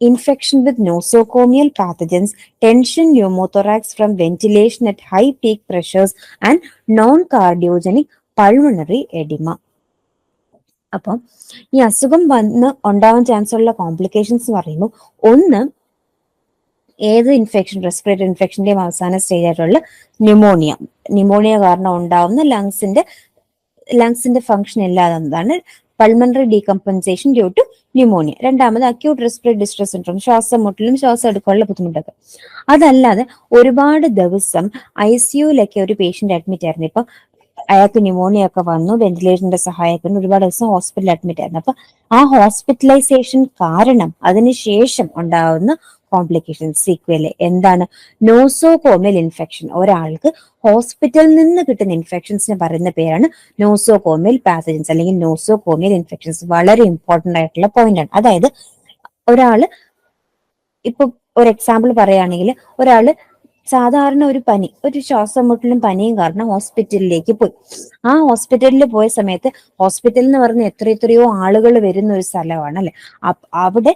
infection with nosocomial pathogens, tension pneumothorax from ventilation at high peak pressures, and non-cardiogenic pulmonary edema. അപ്പം ഈ അസുഖം വന്ന് ഉണ്ടാവാൻ ചാൻസ് ഉള്ള കോംപ്ലിക്കേഷൻസ് എന്ന് പറയുമ്പോൾ, ഒന്ന് ഏത് ഇൻഫെക്ഷൻ, റെസ്പിറേറ്ററി ഇൻഫെക്ഷന്റെയും അവസാന സ്റ്റേജ് ആയിട്ടുള്ള ന്യൂമോണിയ കാരണം ഉണ്ടാവുന്ന ലങ്സിന്റെ ഫംഗ്ഷൻ ഇല്ലാതാവുന്നതാണ് pulmonary decompensation due to pneumonia. രണ്ടാമത് അക്യൂട്ട് റെസ്പിറേറ്ററി ഡിസ്ട്രസ് സിൻഡ്രോം, ശ്വാസം മുട്ടലും ശ്വാസം എടുക്കാനുള്ള ബുദ്ധിമുട്ടൊക്കെ. അതല്ലാതെ ഒരുപാട് ദിവസം ICUലൊക്കെ ഒരു പേഷ്യന്റ് അഡ്മിറ്റ് ആയിരുന്നു. ഇപ്പൊ അയാൾക്ക് ന്യൂമോണിയ ഒക്കെ വന്നു, വെന്റിലേറ്ററിന്റെ സഹായത്തിന് ഒരുപാട് ദിവസം ഹോസ്പിറ്റലിൽ അഡ്മിറ്റ് ആയിരുന്നു. അപ്പൊ ആ ഹോസ്പിറ്റലൈസേഷൻ കാരണം അതിനുശേഷം ഉണ്ടാവുന്ന കോംപ്ലിക്കേഷൻ സീക്വല് എന്താണ്? Nosocomial infection. ഒരാൾക്ക് ഹോസ്പിറ്റലിൽ നിന്ന് കിട്ടുന്ന ഇൻഫെക്ഷൻസിന് പറയുന്ന പേരാണ് നോസോകോമിയൽ പാത്തജൻസ് അല്ലെങ്കിൽ നോസോകോമിയൽ ഇൻഫെക്ഷൻസ്. വളരെ ഇമ്പോർട്ടന്റ് ആയിട്ടുള്ള പോയിന്റ് ആണ്. അതായത് ഇപ്പൊ ഒരു എക്സാമ്പിൾ പറയുകയാണെങ്കിൽ, ഒരാള് സാധാരണ ഒരു ശ്വാസം മുട്ടലും പനിയും കാരണം ഹോസ്പിറ്റലിലേക്ക് പോയി. ആ ഹോസ്പിറ്റലിൽ പോയ സമയത്ത്, ഹോസ്പിറ്റൽ എന്ന് പറഞ്ഞ എത്രയോ ആളുകൾ വരുന്ന ഒരു സ്ഥലമാണ് അല്ലെ. അവിടെ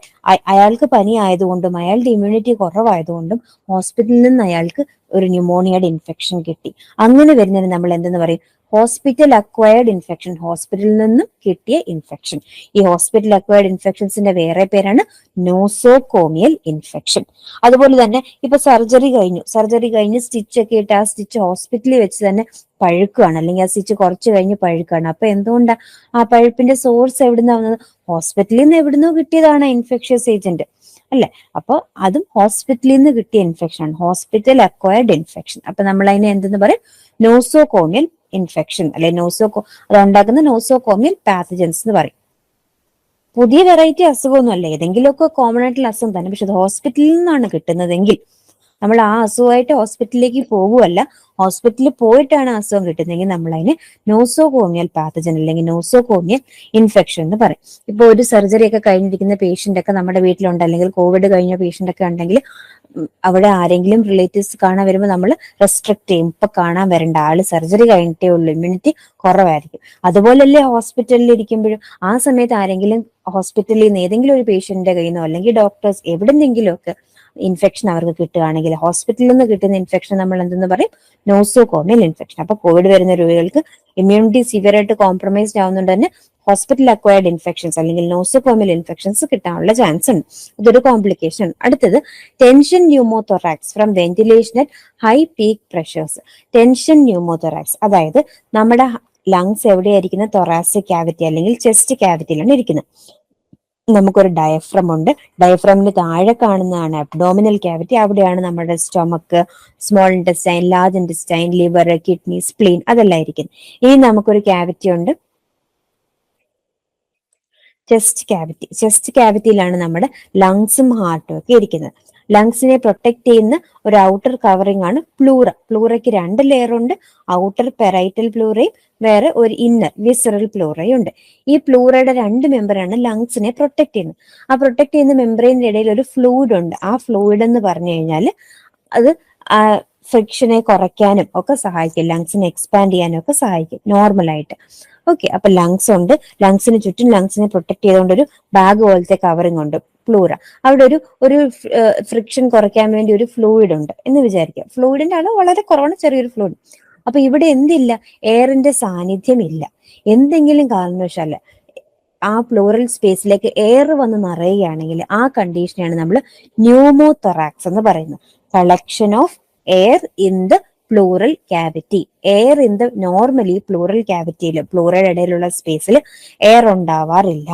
അയാൾക്ക് പനി ആയതുകൊണ്ടും അയാളുടെ ഇമ്മ്യൂണിറ്റി കുറവായതുകൊണ്ടും ഹോസ്പിറ്റലിൽ നിന്ന് അയാൾക്ക് ഒരു ന്യൂമോണിയയുടെ ഇൻഫെക്ഷൻ കിട്ടി. അങ്ങനെ വരുന്നതിന് നമ്മൾ എന്തെന്ന് പറയും? ഹോസ്പിറ്റൽ അക്വയർഡ് ഇൻഫെക്ഷൻ, ഹോസ്പിറ്റലിൽ നിന്നും കിട്ടിയ ഇൻഫെക്ഷൻ. ഈ ഹോസ്പിറ്റൽ അക്വയർഡ് ഇൻഫെക്ഷൻസിന്റെ വേറെ പേരാണ് നോസോകോമിയൽ ഇൻഫെക്ഷൻ. അതുപോലെ തന്നെ ഇപ്പൊ സർജറി കഴിഞ്ഞ് സ്റ്റിച്ച് ഒക്കെ ഇട്ട് ആ സ്റ്റിച്ച് ഹോസ്പിറ്റലിൽ വെച്ച് തന്നെ പഴുക്കുകയാണ്, അല്ലെങ്കിൽ ആ സ്റ്റിച്ച് കുറച്ച് കഴിഞ്ഞ് പഴുക്കുകയാണ്. അപ്പൊ എന്തുകൊണ്ടാ ആ പഴുപ്പിന്റെ സോഴ്സ് എവിടുന്നാ വന്നത്? ഹോസ്പിറ്റലിൽ നിന്ന് എവിടുന്നോ കിട്ടിയതാണ് ഇൻഫെക്ഷ്യസ് ഏജന്റ് അല്ലെ. അപ്പൊ അതും ഹോസ്പിറ്റലിൽ നിന്ന് കിട്ടിയ ഇൻഫെക്ഷൻ ആണ്, ഹോസ്പിറ്റൽ അക്വയർഡ് ഇൻഫെക്ഷൻ. അപ്പൊ നമ്മൾ അതിനെ എന്തെന്ന് പറയും? നോസോകോമിയൽ ഇൻഫെക്ഷൻ അല്ലെ, അതുണ്ടാക്കുന്ന നോസോകോമിയൽ പാത്തജൻസ് എന്ന് പറയും. പുതിയ വെറൈറ്റി അസുഖമൊന്നും അല്ല, ഏതെങ്കിലുമൊക്കെ കോമൺ ആയിട്ടുള്ള അസുഖം തന്നെ. പക്ഷെ അത് ഹോസ്പിറ്റലിൽ നിന്നാണ് കിട്ടുന്നതെങ്കിൽ നമ്മൾ ആ അസുഖമായിട്ട് ഹോസ്പിറ്റലിലേക്ക് പോകുമല്ല, ഹോസ്പിറ്റലിൽ പോയിട്ടാണ് അസുഖം കിട്ടുന്നതെങ്കിൽ നമ്മൾ അതിനെ നോസോകോമിയൽ പാത്തജൻ അല്ലെങ്കിൽ നോസോകോമിയൽ ഇൻഫെക്ഷൻ എന്ന് പറയും. ഇപ്പൊ ഒരു സർജറി ഒക്കെ കഴിഞ്ഞിരിക്കുന്ന പേഷ്യന്റ് ഒക്കെ നമ്മുടെ വീട്ടിലുണ്ട്, അല്ലെങ്കിൽ കോവിഡ് കഴിഞ്ഞ പേഷ്യന്റ് ഒക്കെ ഉണ്ടെങ്കിൽ അവിടെ ആരെങ്കിലും റിലേറ്റീവ്സ് കാണാൻ വരുമ്പോൾ നമ്മൾ റെസ്ട്രിക്ട് ചെയ്യും. ഇപ്പൊ കാണാൻ വരണ്ട, ആള് സർജറി കഴിഞ്ഞിട്ടേ ഉള്ളൂ, ഇമ്മ്യൂണിറ്റി കുറവായിരിക്കും. അതുപോലല്ലേ ഹോസ്പിറ്റലിൽ ഇരിക്കുമ്പോഴും ആ സമയത്ത് ആരെങ്കിലും ഹോസ്പിറ്റലിൽ നിന്ന് ഏതെങ്കിലും ഒരു പേഷ്യന്റിന്റെ കയ്യിൽ നിന്നോ അല്ലെങ്കിൽ ഡോക്ടേഴ്സ് എവിടെന്നെങ്കിലും ഒക്കെ ഇൻഫെക്ഷൻ അവർക്ക് കിട്ടുകയാണെങ്കിൽ ഹോസ്പിറ്റലിൽ നിന്ന് കിട്ടുന്ന ഇൻഫെക്ഷൻ നമ്മൾ എന്തെന്ന് പറയും? Nosocomial infection. അപ്പൊ കോവിഡ് വരുന്ന രോഗികൾക്ക് ഇമ്മ്യൂണിറ്റി സിവിയർ ആയിട്ട് കോംപ്രമൈസ്ഡ് ആവുന്നതുകൊണ്ട് തന്നെ ഹോസ്പിറ്റൽ അക്വയർഡ് ഇൻഫെക്ഷൻസ് അല്ലെങ്കിൽ നോസോകോമിയൽ ഇൻഫെക്ഷൻസ് കിട്ടാനുള്ള ചാൻസ് ഉണ്ട്. ഇതൊരു കോംപ്ലിക്കേഷൻ. അടുത്തത് tension pneumothorax from ventilation at high peak pressures. Tension pneumothorax അതായത് നമ്മുടെ ലങ്സ് എവിടെയായിരിക്കുന്നത്? തൊറാസിക് ക്യാവിറ്റി അല്ലെങ്കിൽ ചെസ്റ്റ് ക്യാവിറ്റിയിലാണ് ഇരിക്കുന്നത്. നമുക്കൊരു ഡയഫ്രം ഉണ്ട്. ഡയഫ്രമിന് താഴെ കാണുന്നതാണ് അബ്ഡോമിനൽ ക്യാവിറ്റി. അവിടെയാണ് നമ്മുടെ stomach, small intestine, large intestine, liver, kidney, spleen അതെല്ലാം ഇരിക്കുന്നത്. ഇനി നമുക്കൊരു ക്യാവിറ്റി ഉണ്ട്, ചെസ്റ്റ് ക്യാവിറ്റി. ചെസ്റ്റ് ക്യാവിറ്റിയിലാണ് നമ്മുടെ ലങ്സും ഹാർട്ടും ഒക്കെ ഇരിക്കുന്നത്. ലങ്സിനെ പ്രൊട്ടക്ട് ചെയ്യുന്ന ഒരു ഔട്ടർ കവറിംഗ് ആണ് പ്ലൂറ. പ്ലൂറയ്ക്ക് 2 ലെയർ ഉണ്ട്. ഔട്ടർ പെറൈറ്റൽ പ്ലൂറയും വേറെ ഒരു ഇന്നർ വിസറൽ പ്ലൂറയും ഉണ്ട്. ഈ പ്ലൂറയുടെ 2 മെമ്പറാണ് ലങ്സിനെ പ്രൊട്ടക്ട് ചെയ്യുന്നത്. ആ പ്രൊട്ടക്ട് ചെയ്യുന്ന മെമ്പറിന്റെ ഇടയിൽ ഒരു ഫ്ലൂയിഡ് ഉണ്ട്. ആ ഫ്ലൂയിഡ് എന്ന് പറഞ്ഞു കഴിഞ്ഞാൽ അത് ഫ്രിക്ഷനെ കുറയ്ക്കാനും ഒക്കെ സഹായിക്കും, ലങ്സിനെ എക്സ്പാൻഡ് ചെയ്യാനും ഒക്കെ സഹായിക്കും നോർമലായിട്ട്. ഓക്കെ, അപ്പൊ ലങ്സ് ഉണ്ട്. ലങ്സിന് ചുറ്റും ലങ്സിനെ പ്രൊട്ടക്ട് ചെയ്തുകൊണ്ട് ഒരു ബാഗ് പോലത്തെ കവറിംഗ് ഉണ്ട് പ്ലൂറ. അവിടെ ഒരു ഫ്രിക്ഷൻ കുറയ്ക്കാൻ വേണ്ടി ഒരു ഫ്ലൂയിഡ് ഉണ്ട് എന്ന് വിചാരിക്കാം. ഫ്ലൂയിഡിന്റെ അളവ് വളരെ കുറവാണ്, ചെറിയൊരു ഫ്ലൂയിഡ്. അപ്പൊ ഇവിടെ എന്തില്ല, എയറിന്റെ സാന്നിധ്യം ഇല്ല. എന്തെങ്കിലും കാരണവശാല് ആ പ്ലൂറൽ സ്പേസിലേക്ക് എയർ വന്ന് നിറയുകയാണെങ്കിൽ ആ കണ്ടീഷനാണ് നമ്മൾ ന്യൂമോതൊറാക്സ് എന്ന് പറയുന്നത്. Collection of air in the pleural cavity. Air in the normally pleural ക്യാവിറ്റിയിൽ, പ്ലൂറയുടെ ഇടയിലുള്ള സ്പേസിൽ എയർ ഉണ്ടാവാറില്ല.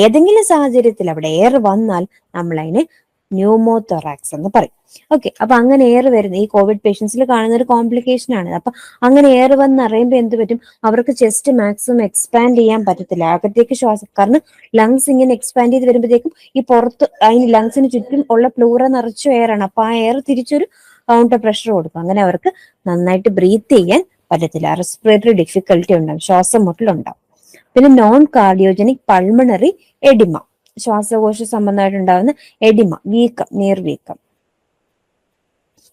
ഏതെങ്കിലും സാഹചര്യത്തിൽ അവിടെ എയർ വന്നാൽ നമ്മൾ അതിനെ ന്യൂമോതൊറാക്സ് എന്ന് പറയും. ഓക്കെ, അപ്പൊ അങ്ങനെ എയർ വരുന്ന ഈ കോവിഡ് പേഷ്യൻസിൽ കാണുന്ന ഒരു കോംപ്ലിക്കേഷൻ ആണ്. അപ്പൊ അങ്ങനെ എയർ വന്ന് അറിയുമ്പോൾ എന്ത് പറ്റും, അവർക്ക് ചെസ്റ്റ് മാക്സിമം എക്സ്പാൻഡ് ചെയ്യാൻ പറ്റത്തില്ല. അകത്തേക്ക് ശ്വാസം, കാരണം ലങ്സ് ഇങ്ങനെ എക്സ്പാൻഡ് ചെയ്ത് വരുമ്പോഴത്തേക്കും ഈ പുറത്ത് അതിന് ലങ്സിന് ചുറ്റും ഉള്ള പ്ലൂറ നിറച്ചു എയർ ആണ്. അപ്പൊ ആ എയർ തിരിച്ചൊരു കൗണ്ടർ പ്രഷർ കൊടുക്കും. അങ്ങനെ അവർക്ക് നന്നായിട്ട് ബ്രീത്ത് ചെയ്യാൻ പറ്റത്തില്ല. റെസ്പിറേറ്ററി ഡിഫിക്കൽറ്റി ഉണ്ടാവും, ശ്വാസം മുട്ടലുണ്ടാവും. പിന്നെ നോൺ കാർഡിയോജനിക് പൾമണറി എഡിമ, ശ്വാസകോശ സംബന്ധമായിട്ടുണ്ടാകുന്ന എഡിമ, വീക്കം, നീർവീക്കം.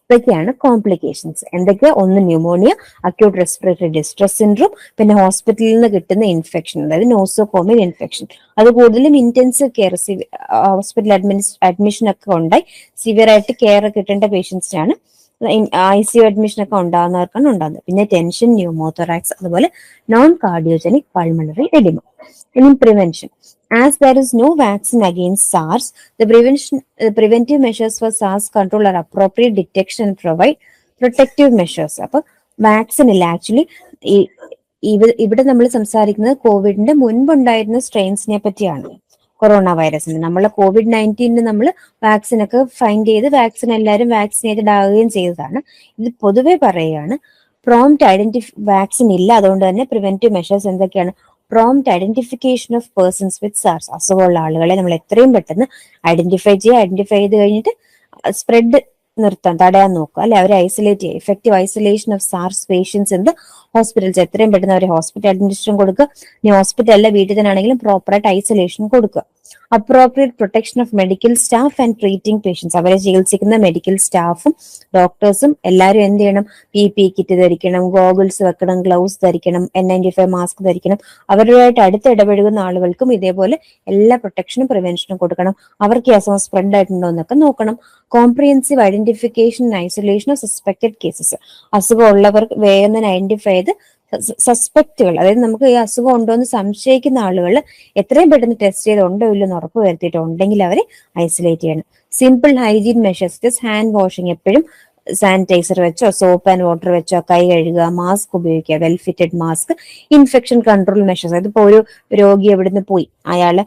ഇതൊക്കെയാണ് കോംപ്ലിക്കേഷൻസ്. എന്തൊക്കെയാ? ഒന്ന് pneumonia, acute respiratory distress syndrome, പിന്നെ ഹോസ്പിറ്റലിൽ നിന്ന് കിട്ടുന്ന ഇൻഫെക്ഷൻ, അതായത് നോസോകോമിയൽ ഇൻഫെക്ഷൻ. അത് കൂടുതലും ഇന്റൻസീവ് കെയർ, ഹോസ്പിറ്റൽ അഡ്മിഷൻ ഒക്കെ ഉണ്ടായി സിവിയർ ആയിട്ട് കെയർ കിട്ടേണ്ട പേഷ്യൻസിനാണ്, ICU അഡ്മിഷൻ ഒക്കെ ഉണ്ടാകുന്നവർക്കാണ് ഉണ്ടാകുന്നത്. പിന്നെ ടെൻഷൻ, ന്യൂമോതൊറാക്സ്, അതുപോലെ നോൺ കാർഡിയോജനിക് പൾമണറി എഡിമ. ഇനി prevention. As there is no vaccine against SARS, the preventive measures for SARS control are appropriate detection and provide protective measures. അപ്പൊ vaccine ഇല്ല. Actually ഇവിടെ നമ്മൾ സംസാരിക്കുന്നത് കോവിഡിന്റെ മുൻപുണ്ടായിരുന്ന സ്ട്രെയിൻസിനെ പറ്റിയാണ്, കൊറോണ വൈറസിന്. നമ്മൾ COVID-19 നമ്മൾ വാക്സിൻ ഒക്കെ ഫൈൻഡ് ചെയ്ത് വാക്സിൻ എല്ലാവരും വാക്സിനേറ്റഡ് ആവുകയും ചെയ്തതാണ്. ഇത് പൊതുവെ പറയുകയാണ്, പ്രോംപ്റ്റ് വാക്സിൻ ഇല്ല. അതുകൊണ്ട് തന്നെ പ്രിവെന്റീവ് മെഷേഴ്സ് എന്തൊക്കെയാണ്? Prompt identification of persons with SARS. അസുഖമുള്ള ആളുകളെ നമ്മൾ എത്രയും പെട്ടെന്ന് ഐഡന്റിഫൈ ചെയ്ത് കഴിഞ്ഞിട്ട് സ്പ്രെഡ് തടയാൻ നോക്കുക, അല്ലെ അവരെ ഐസൊലേറ്റ് ചെയ്യുക. Effective isolation of SARS patients in the hospitals. എത്രയും പെട്ടെന്ന് അവരെ ഹോസ്പിറ്റൽ അഡ്മിനിസ്ട്രേഷൻ കൊടുക്കുക. ഇനി ഹോസ്പിറ്റൽ അല്ല, വീട്ടിൽ തന്നെ ആണെങ്കിലും പ്രോപ്പറായിട്ട് ഐസൊലേഷൻ കൊടുക്കുക. Appropriate protection of medical staff and treating patients. അവരെ ചികിത്സിക്കുന്ന മെഡിക്കൽ സ്റ്റാഫും ഡോക്ടേഴ്സും എല്ലാവരും എന്ത് ചെയ്യണം? PPE കിറ്റ് ധരിക്കണം, ഗോഗിൾസ് വെക്കണം, ഗ്ലൗസ് ധരിക്കണം, N95 മാസ്ക് ധരിക്കണം. അവരുമായിട്ട് അടുത്ത് ഇടപഴകുന്ന ആളുകൾക്കും ഇതേപോലെ എല്ലാ പ്രൊട്ടക്ഷനും പ്രിവെൻഷനും കൊടുക്കണം. അവർക്ക് ഈ അസുഖം സ്പ്രെഡ് ആയിട്ടുണ്ടോ എന്നൊക്കെ നോക്കണം. Comprehensive identification and isolation of suspected cases. അസുഖം ഉള്ളവർക്ക് വേഗം തന്നെ ഐഡന്റിഫൈ ചെയ്ത് സസ്പെക്റ്റുകൾ, അതായത് നമുക്ക് ഈ അസുഖം ഉണ്ടോ എന്ന് സംശയിക്കുന്ന ആളുകൾ എത്രയും പെട്ടെന്ന് ടെസ്റ്റ് ചെയ്ത് ഉണ്ടോ ഇല്ലെന്ന് ഉറപ്പ് വരുത്തിയിട്ട് ഉണ്ടെങ്കിൽ അവരെ ഐസൊലേറ്റ് ചെയ്യണം. Simple hygiene measures, just hand washing, എപ്പോഴും സാനിറ്റൈസർ വെച്ചോ സോപ്പ് ആൻഡ് വാട്ടർ വെച്ചോ കൈ കഴുകുക, മാസ്ക് ഉപയോഗിക്കുക, well fitted mask. Infection control measures, അതിപ്പോ ഒരു രോഗി എവിടുന്ന് പോയി, അയാള്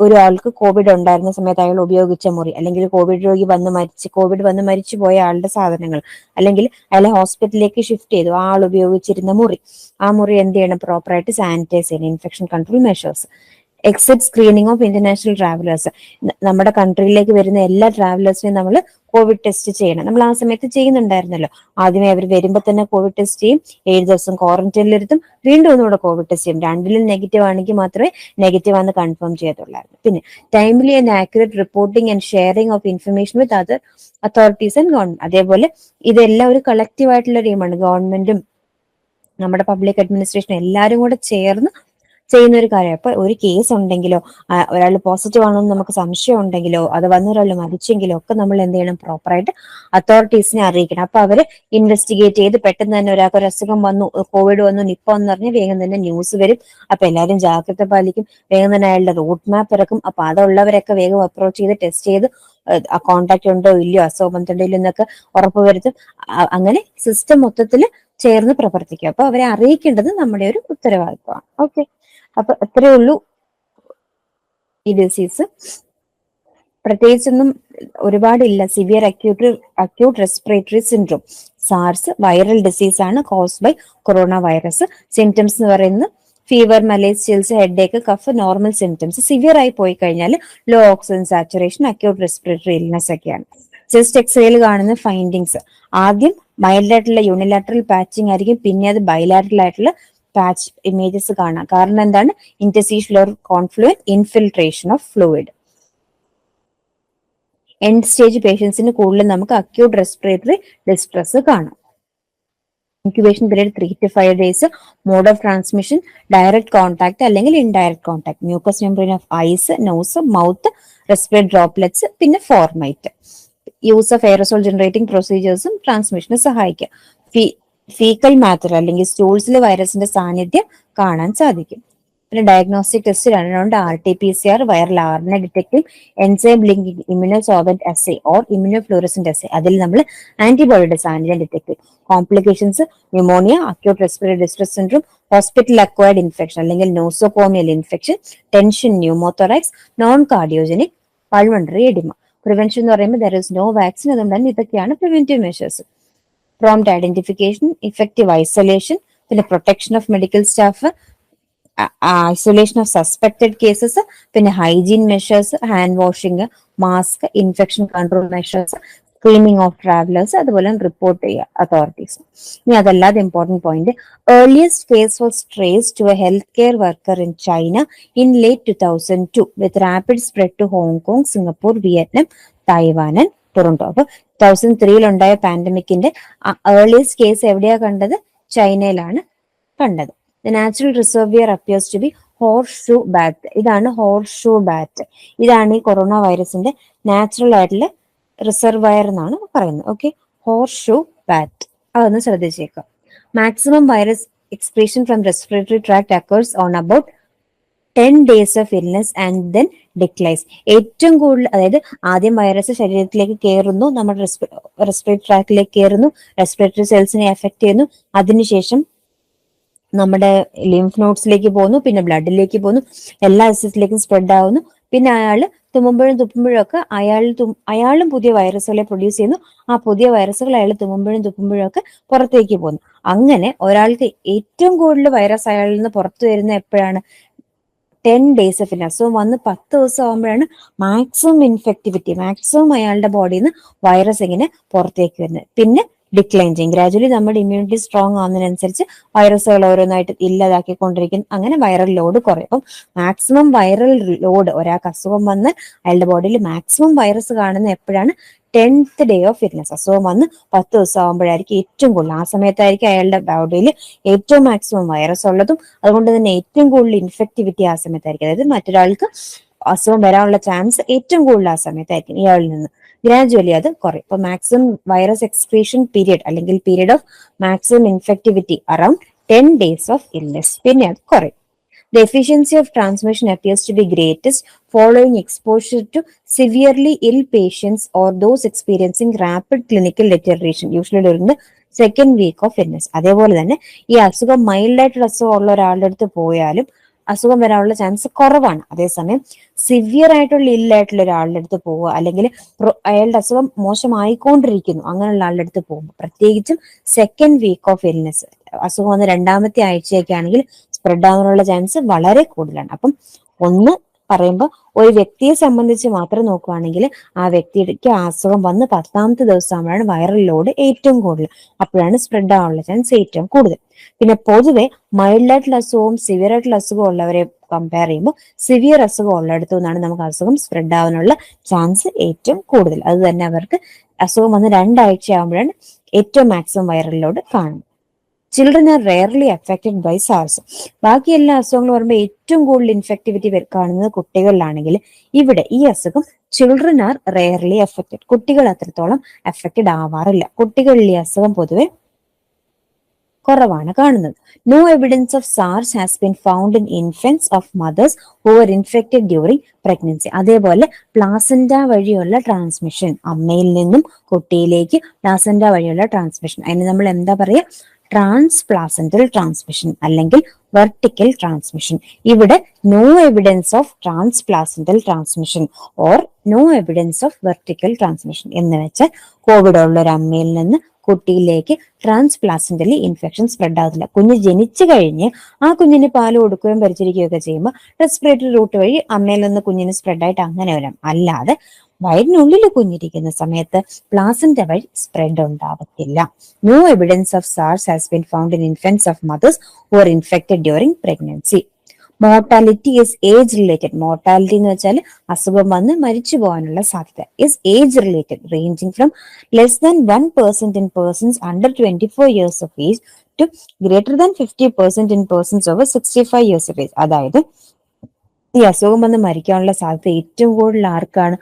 ഒരാൾക്ക് കോവിഡ് ഉണ്ടായിരുന്ന സമയത്ത് അയാൾ ഉപയോഗിച്ച മുറി, അല്ലെങ്കിൽ കോവിഡ് വന്ന് മരിച്ചു പോയ ആളുടെ സാധനങ്ങൾ, അല്ലെങ്കിൽ അയാളെ ഹോസ്പിറ്റലിലേക്ക് ഷിഫ്റ്റ് ചെയ്തു, ആൾ ഉപയോഗിച്ചിരുന്ന മുറി, ആ മുറി എന്ത് ചെയ്യണം? പ്രോപ്പറായിട്ട് സാനിറ്റൈസ് ചെയ്യണം. Infection control measures. Exit screening of international travellers. നമ്മുടെ കൺട്രിയിലേക്ക് വരുന്ന എല്ലാ ട്രാവലേഴ്സിനെയും നമ്മൾ കോവിഡ് ടെസ്റ്റ് ചെയ്യണം. നമ്മൾ ആ സമയത്ത് ചെയ്യുന്നുണ്ടായിരുന്നല്ലോ. ആദ്യമേ അവർ വരുമ്പോൾ തന്നെ കോവിഡ് ടെസ്റ്റ് ചെയ്യും, 7 ദിവസം ക്വാറന്റൈനിലിരുത്തും, വീണ്ടും ഒന്നുകൂടെ കോവിഡ് ടെസ്റ്റ് ചെയ്യും. രണ്ടിലും നെഗറ്റീവ് ആണെങ്കിൽ മാത്രമേ നെഗറ്റീവ് ആണെന്ന് കൺഫേം ചെയ്യത്തുള്ളായിരുന്നു. പിന്നെ timely and accurate reporting and sharing of information with other authorities and government. അതേപോലെ ഇതെല്ലാം ഒരു കളക്റ്റീവ് ആയിട്ടുള്ള ടീമാണ്. ഗവൺമെന്റും നമ്മുടെ പബ്ലിക് അഡ്മിനിസ്ട്രേഷൻ എല്ലാവരും കൂടെ ചേർന്ന് ചെയ്യുന്ന ഒരു കാര്യം. അപ്പൊ ഒരു കേസ് ഉണ്ടെങ്കിലോ ഒരാൾ പോസിറ്റീവ് ആണോ എന്ന് നമുക്ക് സംശയം ഉണ്ടെങ്കിലോ അത് വന്ന ഒരാൾ മരിച്ചെങ്കിലോ ഒക്കെ നമ്മൾ എന്ത് ചെയ്യണം? പ്രോപ്പറായിട്ട് അതോറിറ്റീസിനെ അറിയിക്കണം. അപ്പൊ അവര് ഇൻവെസ്റ്റിഗേറ്റ് ചെയ്ത് പെട്ടെന്ന് തന്നെ ഒരാൾക്ക് ഒരു അസുഖം വന്നു, കോവിഡ് വന്നു, നിപ്പ എന്ന് പറഞ്ഞ് വേഗം തന്നെ ന്യൂസ് വരും. അപ്പൊ എല്ലാവരും ജാഗ്രത പാലിക്കും, വേഗം തന്നെ അയാളുടെ റൂട്ട് മാപ്പ് ഇറക്കും. അപ്പൊ അതുള്ളവരൊക്കെ വേഗം അപ്രോച്ച് ചെയ്ത് ടെസ്റ്റ് ചെയ്ത് കോണ്ടാക്ട് ഉണ്ടോ ഇല്ലയോ, അസുഖം വന്നിട്ടുണ്ടോ ഇല്ലയോ എന്നൊക്കെ ഉറപ്പുവരുത്തും. അങ്ങനെ സിസ്റ്റം മൊത്തത്തിൽ ചേർന്ന് പ്രവർത്തിക്കും. അപ്പൊ അവരെ അറിയിക്കേണ്ടത് നമ്മുടെ ഒരു ഉത്തരവാദിത്വമാണ്. ഓക്കെ, അപ്പൊ അത്രേ ഉള്ളൂ. ഈ ഡിസീസ് പ്രത്യേകിച്ചൊന്നും ഒരുപാടില്ല. Severe acute respiratory syndrome, SARS viral disease ആണ്, caused by corona virus. Symptoms എന്ന് പറയുന്നത് fever, malaise, chills, headache, cough, normal symptoms. Severe ആയി പോയി കഴിഞ്ഞാൽ low oxygen saturation, acute respiratory illness ഒക്കെയാണ്. ചെസ്റ്റ് എക്സ്റേയിൽ കാണുന്ന ഫൈൻഡിങ്സ്, ആദ്യം മൈൽഡ് ആയിട്ടുള്ള യൂണിലാറ്ററൽ പാച്ചിങ് ആയിരിക്കും, പിന്നെ അത് ബൈലാറ്ററൽ ആയിട്ടുള്ള പാച്ച് ഇമേജസ് കാണാം. കാരണം എന്താണ്? Interstitial confluent infiltration of fluid. End stage പേഷ്യൻസിന് കൂടുതലും നമുക്ക് അക്യൂട്ട് റെസ്പിറേറ്ററി ഡിസ്ട്രസ് കാണാം. Incubation period 3 to 5 days. Mode of transmission direct contact അല്ലെങ്കിൽ indirect contact. Mucus membrane of eyes, nose, mouth, respiratory droplets, പിന്നെ fomite. Use of aerosol generating പ്രൊസീജിയേഴ്സും ട്രാൻസ്മിഷന് സഹായിക്കും. Faecal matter അല്ലെങ്കിൽ സ്റ്റൂൾസിൽ വൈറസിന്റെ സാന്നിധ്യം കാണാൻ സാധിക്കും. പിന്നെ ഡയഗ്നോസ്റ്റിക് ടെസ്റ്റ് രണ്ടുണ്ട്, RT-PCR, viral RNA detective, enzyme linking immunosorbent assay or immunofluorescent assay. അതിൽ നമ്മൾ ആന്റിബോഡിയുടെ സാന്നിധ്യം ഡിറ്റക്ട് ചെയ്യും. Complications pneumonia, acute respiratory distress syndrome, hospital acquired infection അല്ലെങ്കിൽ nosocomial infection, tension, pneumothorax, non cardiogenic pulmonary oedema. Prevention എന്ന് പറയുമ്പോൾ there is no vaccine, അതുകൊണ്ട് തന്നെ ഇതൊക്കെയാണ് preventive measures. Prompt identification, effective isolation, പിന്നെ protection of medical staff, isolation of suspected cases, പിന്നെ hygiene measures, hand washing, mask, infection control measures, screening of travellers, അതുപോലെ report ചെയ്യുക authorities. ഇനി അതല്ലാതെ important point, earliest case was trace to A health care worker in China in late 2002 with rapid spread to Hong Kong, Singapore, Vietnam, Taiwan and Toronto. അപ്പൊ 2003 ഉണ്ടായ പാൻഡമിക്കിന്റെ earliest case എവിടെയാ കണ്ടത്? ചൈനയിലാണ് കണ്ടത്. The natural reservoir appears to be horseshoe bat. ഇതാണ് horseshoe bat. ഇതാണ് ഈ corona വൈറസിന്റെ natural ആയിട്ടുള്ള റിസർവയർ എന്നാണ് പറയുന്നത്. Okay, horseshoe bat. അതൊന്ന് ശ്രദ്ധിച്ചേക്കാം. Maximum virus excretion from respiratory tract occurs on about 10 days of illness and then declines. ഏറ്റവും കൂടുതൽ, അതായത് ആദ്യം വൈറസ് ശരീരത്തിലേക്ക് കയറുന്നു, നമ്മുടെ റെസ്പിറേറ്ററി ട്രാക്റ്റിലേക്ക് കയറുന്നു, റെസ്പിറേറ്ററി സെൽസിനെ എഫക്ട് ചെയ്യുന്നു, അതിനുശേഷം നമ്മുടെ ലിംഫ് നോഡ്സിലേക്ക് പോകുന്നു, പിന്നെ ബ്ലഡിലേക്ക് പോകുന്നു, എല്ലാ അസിഡിലേക്കും സ്പ്രെഡ് ആവുന്നു. പിന്നെ അയാൾ തുമ്മുമ്പോഴും ഒക്കെ അയാളും പുതിയ വൈറസുകളെ പ്രൊഡ്യൂസ് ചെയ്യുന്നു. ആ പുതിയ വൈറസുകൾ അയാൾ തുമ്മുമ്പോഴും ഒക്കെ പുറത്തേക്ക് പോകുന്നു. അങ്ങനെ ഒരാൾക്ക് ഏറ്റവും കൂടുതൽ വൈറസ് അയാളിൽ നിന്ന് പുറത്തു വരുന്ന എപ്പോഴാണ്? 10 days ഓഫ് ഇല്ല. സോ വന്ന് 10 ദിവസം ആകുമ്പോഴാണ് മാക്സിമം ഇൻഫെക്ടിവിറ്റി, മാക്സിമം അയാളുടെ ബോഡിയിൽ നിന്ന് വൈറസ് ഇങ്ങനെ പുറത്തേക്ക് വരുന്നത്. പിന്നെ ഡിക്ലൈൻ ചെയ്യും. ഗ്രാജുവലി നമ്മുടെ ഇമ്മ്യൂണിറ്റി സ്ട്രോങ് ആവുന്നതിനനുസരിച്ച് വൈറസുകൾ ഓരോന്നായിട്ട് ഇല്ലാതാക്കിക്കൊണ്ടിരിക്കും. അങ്ങനെ വൈറൽ ലോഡ് കുറയും. അപ്പം മാക്സിമം വൈറൽ ലോഡ്, ഒരാൾക്ക് അസുഖം വന്ന് അയാളുടെ ബോഡിയിൽ മാക്സിമം വൈറസ് കാണുന്ന എപ്പോഴാണ്? 10th day of illness. അസുഖം വന്ന് 10 ദിവസം ആകുമ്പോഴായിരിക്കും ഏറ്റവും കൂടുതൽ, ആ സമയത്തായിരിക്കും അയാളുടെ ബോഡിയിൽ ഏറ്റവും മാക്സിമം വൈറസ് ഉള്ളതും, അതുകൊണ്ട് തന്നെ ഏറ്റവും കൂടുതൽ ഇൻഫെക്ടിവിറ്റി ആ സമയത്തായിരിക്കും. അതായത് മറ്റൊരാൾക്ക് അസുഖം വരാനുള്ള ചാൻസ് ഏറ്റവും കൂടുതൽ ആ സമയത്തായിരിക്കും ഇയാളിൽ നിന്ന്. ഗ്രാജുവലി അത് കുറയും. ഇപ്പൊ മാക്സിമം വൈറസ് എക്സ്ക്രീഷൻ പീരിയഡ് അല്ലെങ്കിൽ period of maximum infectivity around 10 days of illness. പിന്നെ അത് കുറയും. The efficiency of transmission appears to be greatest following exposure to severely ill patients or those experiencing rapid clinical deterioration, usually during the second week of illness. അതേപോലെ തന്നെ ഈ അസുഖം mild ആയിട്ടുള്ള അസുഖം ഉള്ള ഒരാളുടെ അടുത്ത് പോയാലും അസുഖം വരാനുള്ള ചാൻസ് കുറവാണ്. അതേസമയം സിവിയർ ആയിട്ടുള്ള ഇല്ലായിട്ടുള്ള ഒരാളുടെ അടുത്ത് പോവുക, അല്ലെങ്കിൽ അയാളുടെ അസുഖം മോശമായിക്കൊണ്ടിരിക്കുന്നു അങ്ങനെയുള്ള ആളുടെ അടുത്ത് പോകുമ്പോൾ, പ്രത്യേകിച്ചും സെക്കൻഡ് വീക്ക് ഓഫ് ഇൽനെസ്, അസുഖം വന്ന് 2ാമത്തെ ആഴ്ചയൊക്കെ ആണെങ്കിൽ സ്പ്രെഡ് ആവാനുള്ള ചാൻസ് വളരെ കൂടുതലാണ്. അപ്പം ഒന്ന് പറയുമ്പോൾ ഒരു വ്യക്തിയെ സംബന്ധിച്ച് മാത്രം നോക്കുകയാണെങ്കിൽ ആ വ്യക്തിക്ക് അസുഖം വന്ന് 10ാമത്തെ ദിവസമാകുമ്പോഴാണ് വൈറൽ ലോഡ് ഏറ്റവും കൂടുതൽ, അപ്പോഴാണ് സ്പ്രെഡ് ആവാനുള്ള ചാൻസ് ഏറ്റവും കൂടുതൽ. പിന്നെ പൊതുവെ മൈൽഡ് ആയിട്ടുള്ള അസുഖവും സിവിയർ ആയിട്ടുള്ള അസുഖം ഉള്ളവരെ കമ്പയർ ചെയ്യുമ്പോൾ സിവിയർ അസുഖം ഉള്ളിടത്തു നിന്നാണ് നമുക്ക് അസുഖം സ്പ്രെഡ് ആവാനുള്ള ചാൻസ് ഏറ്റവും കൂടുതൽ. അത് തന്നെ അവർക്ക് അസുഖം വന്ന് 2 ആഴ്ച ആകുമ്പോഴാണ് ഏറ്റവും മാക്സിമം വൈറൽ ലോഡ് കാണുന്നത്. Children are rarely affected by SARS. ബാക്കി എല്ലാ അസുഖങ്ങളും പറയുമ്പോൾ ഏറ്റവും കൂടുതൽ ഇൻഫെക്ടിവിറ്റി കാണുന്നത് കുട്ടികളിലാണെങ്കിൽ ഇവിടെ ഈ അസുഖം ചിൽഡ്രൻ ആർ റെയർലി അഫക്റ്റഡ്, കുട്ടികൾ അത്രത്തോളം അഫക്റ്റഡ് ആവാറില്ല. കുട്ടികളിൽ ഈ അസുഖം പൊതുവെ കുറവാണ് കാണുന്നത്. No evidence of SARS has been found in infants of mothers who are infected during pregnancy. അതേപോലെ പ്ലാസന്റ വഴിയുള്ള ട്രാൻസ്മിഷൻ, അമ്മയിൽ നിന്നും കുട്ടിയിലേക്ക് പ്ലാസന്റ വഴിയുള്ള ട്രാൻസ്മിഷൻ, അതിന് നമ്മൾ എന്താ പറയുക? ട്രാൻസ്പ്ലാസന്റൽ ട്രാൻസ്മിഷൻ അല്ലെങ്കിൽ വെർട്ടിക്കൽ ട്രാൻസ്മിഷൻ. ഇവിടെ no evidence of transplacental transmission or no evidence of vertical transmission എന്ന് വെച്ചാൽ കോവിഡ് ഉള്ള ഒരു അമ്മയിൽ നിന്ന് കുട്ടിയിലേക്ക് ട്രാൻസ്പ്ലാസന്റലി ഇൻഫെക്ഷൻ സ്പ്രെഡ് ആകത്തില്ല. കുഞ്ഞ് ജനിച്ചു കഴിഞ്ഞ് ആ കുഞ്ഞിന് പാല് കൊടുക്കുകയും പരിചരിക്കുകയൊക്കെ ചെയ്യുമ്പോൾ റെസ്പിറേറ്ററി റൂട്ട് വഴി അമ്മയിൽ നിന്ന് കുഞ്ഞിന് സ്പ്രെഡ് ആയിട്ട് അങ്ങനെ വരാം. അല്ലാതെ വയറിനുള്ളിൽ കുഞ്ഞിരിക്കുന്ന സമയത്ത് പ്ലാസന്റ വഴി സ്പ്രെഡ് ഉണ്ടാവത്തില്ല. No evidence of SARS has been found in infants of mothers who are infected during pregnancy. Mortality is age related. Mortality എന്ന് വെച്ചാൽ അസുഖം വന്ന് മരിച്ചു പോകാനുള്ള സാധ്യത. Is age related, ranging from less than 1% in persons under 24 years of age to greater than 50% in persons over 65 years of age. അതായത് ഈ അസുഖം വന്ന് മരിക്കാനുള്ള സാധ്യത ഏറ്റവും കൂടുതൽ ആർക്കാണ്?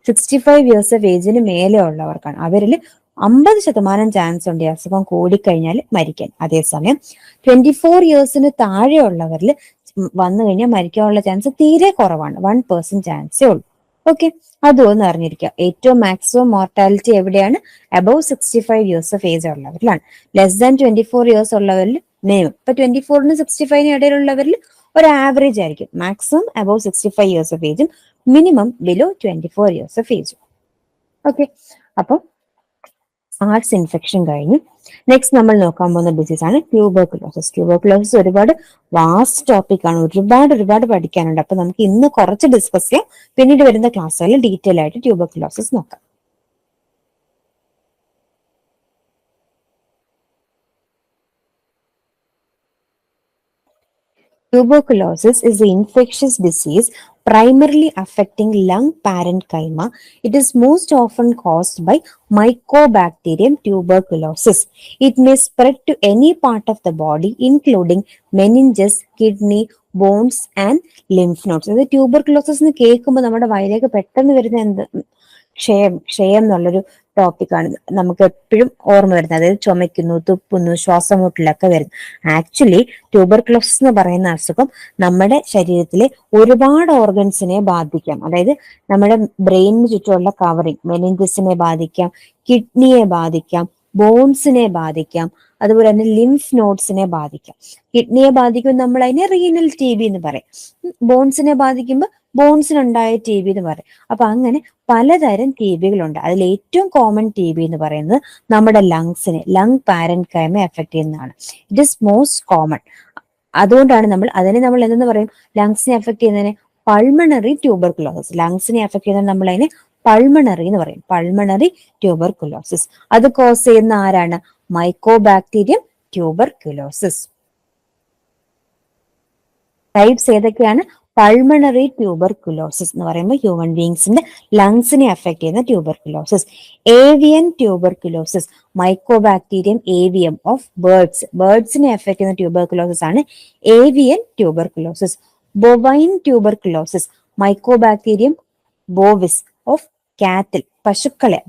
65 years of ഏജിന് മേലെ ഉള്ളവർക്കാണ്. അവരിൽ 50% ചാൻസ് ഉണ്ട് ഈ അസുഖം കൂടിക്കഴിഞ്ഞാൽ മരിക്കാൻ. അതേസമയം 24 yearsന് താഴെയുള്ളവരിൽ വന്നു കഴിഞ്ഞാൽ മരിക്കാനുള്ള ചാൻസ് തീരെ കുറവാണ്. 1% ചാൻസേ ഉള്ളൂ. ഓക്കെ, അതൊന്ന് അറിഞ്ഞിരിക്കുക. ഏറ്റവും മാക്സിമം മോർട്ടാലിറ്റി എവിടെയാണ്? അബവ് 65 years of ഏജ് ഉള്ളവരിലാണ്. ലെസ് ദാൻ 24 years ഉള്ളവരിൽ മിനിമം. ഇപ്പൊ 24നും 65നും ഇടയിലുള്ളവരിൽ ഒരു ആവറേജ് ആയിരിക്കും. മാക്സിമം അബവ് 65 years of ഏജും മിനിമം ബിലോ 24 years of ഏജും. ഓക്കെ, അപ്പൊ സാർസ് ഇൻഫെക്ഷൻ കഴിഞ്ഞു. നെക്സ്റ്റ് നമ്മൾ നോക്കാൻ പോകുന്ന ഡിസീസ് ആണ് ട്യൂബർകുലോസിസ്. ട്യൂബർകുലോസിസ് ഒരുപാട് വാസ്റ്റ് ടോപ്പിക് ആണ്, ഒരുപാട് പഠിക്കാനുണ്ട്. അപ്പൊ നമുക്ക് ഇന്ന് കുറച്ച് ഡിസ്കസ് ചെയ്യാം. പിന്നീട് വരുന്ന ക്ലാസ്സുകളിൽ ഡീറ്റെയിൽ ആയിട്ട് ട്യൂബർകുലോസിസ് നോക്കാം. Tuberculosis is an infectious disease primarily affecting lung parenchyma. It is most often caused by Mycobacterium tuberculosis. It may spread to any part of the body, including meninges, kidney, bones and lymph nodes. അത് tuberculosis എന്ന് കേൾക്കുമ്പോൾ നമ്മുടെ വയലേക്ക് പെട്ടെന്ന് വരുന്ന എന്ത്? ക്ഷയം എന്നുള്ളൊരു ടോപ്പിക്കാണ് നമുക്ക് എപ്പോഴും ഓർമ്മ വരുന്നത്. അതായത് ചുമയ്ക്കുന്നു, തുപ്പുന്നു, ശ്വാസം മുട്ടലൊക്കെ വരുന്നു. ആക്ച്വലി ട്യൂബർകുലോസിസ് എന്ന് പറയുന്ന അസുഖം നമ്മുടെ ശരീരത്തിലെ ഒരുപാട് ഓർഗൻസിനെ ബാധിക്കാം. അതായത് നമ്മുടെ ബ്രെയിനിന് ചുറ്റുമുള്ള കവറിങ്, മെനിഞ്ചസിനെ ബാധിക്കാം, കിഡ്നിയെ ബാധിക്കാം, ബോൺസിനെ ബാധിക്കാം, അതുപോലെ തന്നെ ലിംഫ് നോഡ്സിനെ ബാധിക്കാം. കിഡ്നിയെ ബാധിക്കുമ്പോൾ നമ്മൾ അതിനെ റീനൽ ടി ബി എന്ന് പറയും. ബോൺസിനെ ബാധിക്കുമ്പോൾ ബോൺസിനുണ്ടായ ടി ബി എന്ന് പറയും. അപ്പൊ അങ്ങനെ പലതരം ടി ബികളുണ്ട്. അതിൽ ഏറ്റവും കോമൺ ടി ബി എന്ന് പറയുന്നത് നമ്മുടെ ലങ്സിനെ, ലങ് പാരൻകൈമ എഫക്ട് ചെയ്യുന്നതാണ്. It is most common. അതുകൊണ്ടാണ് നമ്മൾ എന്തെന്ന് പറയും? ലങ്സിനെ എഫക്ട് ചെയ്യുന്നതിനെ പൾമണറി ട്യൂബർകുലോസിസ്. ലങ്സിനെ എഫക്ട് ചെയ്യുന്നത് നമ്മൾ അതിനെ പൾമണറി എന്ന് പറയും. Pulmonary tuberculosis. അത് കോസ് ചെയ്യുന്ന ആരാണ്? Mycobacterium tuberculosis. ടൈപ്സ് ഏതൊക്കെയാണ്? പൾമണറി ട്യൂബർകുലോസിസ് എന്ന് പറയുമ്പോൾ ഹ്യൂമൻ ബീങ്സിന്റെ ലങ്സിനെ അഫക്ട് ചെയ്യുന്ന ട്യൂബർകുലോസിസ്. Avian tuberculosis, mycobacterium avium of ബേർഡ്സിനെ അഫക്ട് ചെയ്യുന്ന ട്യൂബർകുലോസിസ് ആണ് avian tuberculosis. Bovine tuberculosis, mycobacterium bovis of cattle,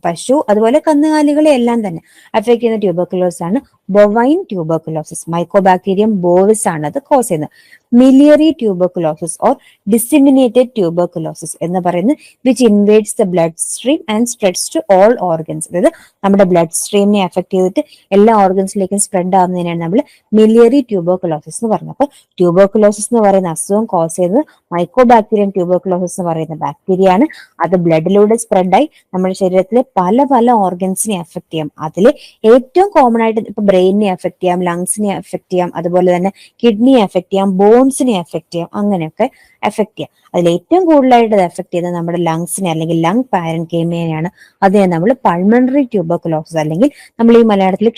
പശു അതുപോലെ കന്നുകാലികളെ എല്ലാം തന്നെ അഫക്ട് ചെയ്യുന്ന ട്യൂബർകുലോസിസ് ആണ് ബൊവൈൻ ട്യൂബർകുലോസിസ്. മൈക്കോബാക്ടീരിയം ബോവിസ് ആണ് അത് കോസ് ചെയ്യുന്നത്. Miliary tuberculosis or disseminated tuberculosis എന്ന് പറയുന്നത് which invades the blood stream and spreads to all organs. അതായത് നമ്മുടെ ബ്ലഡ് സ്ട്രീമിനെ അഫക്ട് ചെയ്തിട്ട് എല്ലാ ഓർഗൻസിലേക്കും സ്പ്രെഡ് ആവുന്നതിനാണ് നമ്മൾ മിലിയറി ട്യൂബർകുലോസിസ് എന്ന് പറയുന്നത്. അപ്പൊ ട്യൂബർകുലോസിസ് എന്ന് പറയുന്ന അസുഖം കോസ് ചെയ്യുന്നത് മൈക്കോബാക്ടീരിയം ട്യൂബർകുലോസിസ് എന്ന് പറയുന്ന ബാക്ടീരിയ ആണ്. അത് ബ്ലഡിലൂടെ സ്പ്രെഡായി നമ്മുടെ ശരീരത്തിലെ പല ഓർഗൻസിനെ അഫക്ട് ചെയ്യാം. അതിൽ ഏറ്റവും കോമൺ ആയിട്ട് ഇപ്പൊ ബ്രെയിനിനെ അഫക്ട് ചെയ്യാം, ലങ്സിനെ അഫക്ട് ചെയ്യാം, അതുപോലെ തന്നെ കിഡ്നിയെ അഫക്ട് ചെയ്യാം, ബോൺസിനെ അഫക്ട് ചെയ്യാം, അങ്ങനെയൊക്കെ അഫക്ട് ചെയ്യാം. അതിൽ ഏറ്റവും കൂടുതലായിട്ട് അത് അഫക്ട് ചെയ്യുന്നത് നമ്മുടെ ലങ്സിനെ അല്ലെങ്കിൽ ലങ് പാരൻകൈമയാണ്. അതിനെ നമ്മൾ പൾമണറി ട്യൂബർകുലോസിസ് അല്ലെങ്കിൽ നമ്മൾ ഈ മലയാളത്തിൽ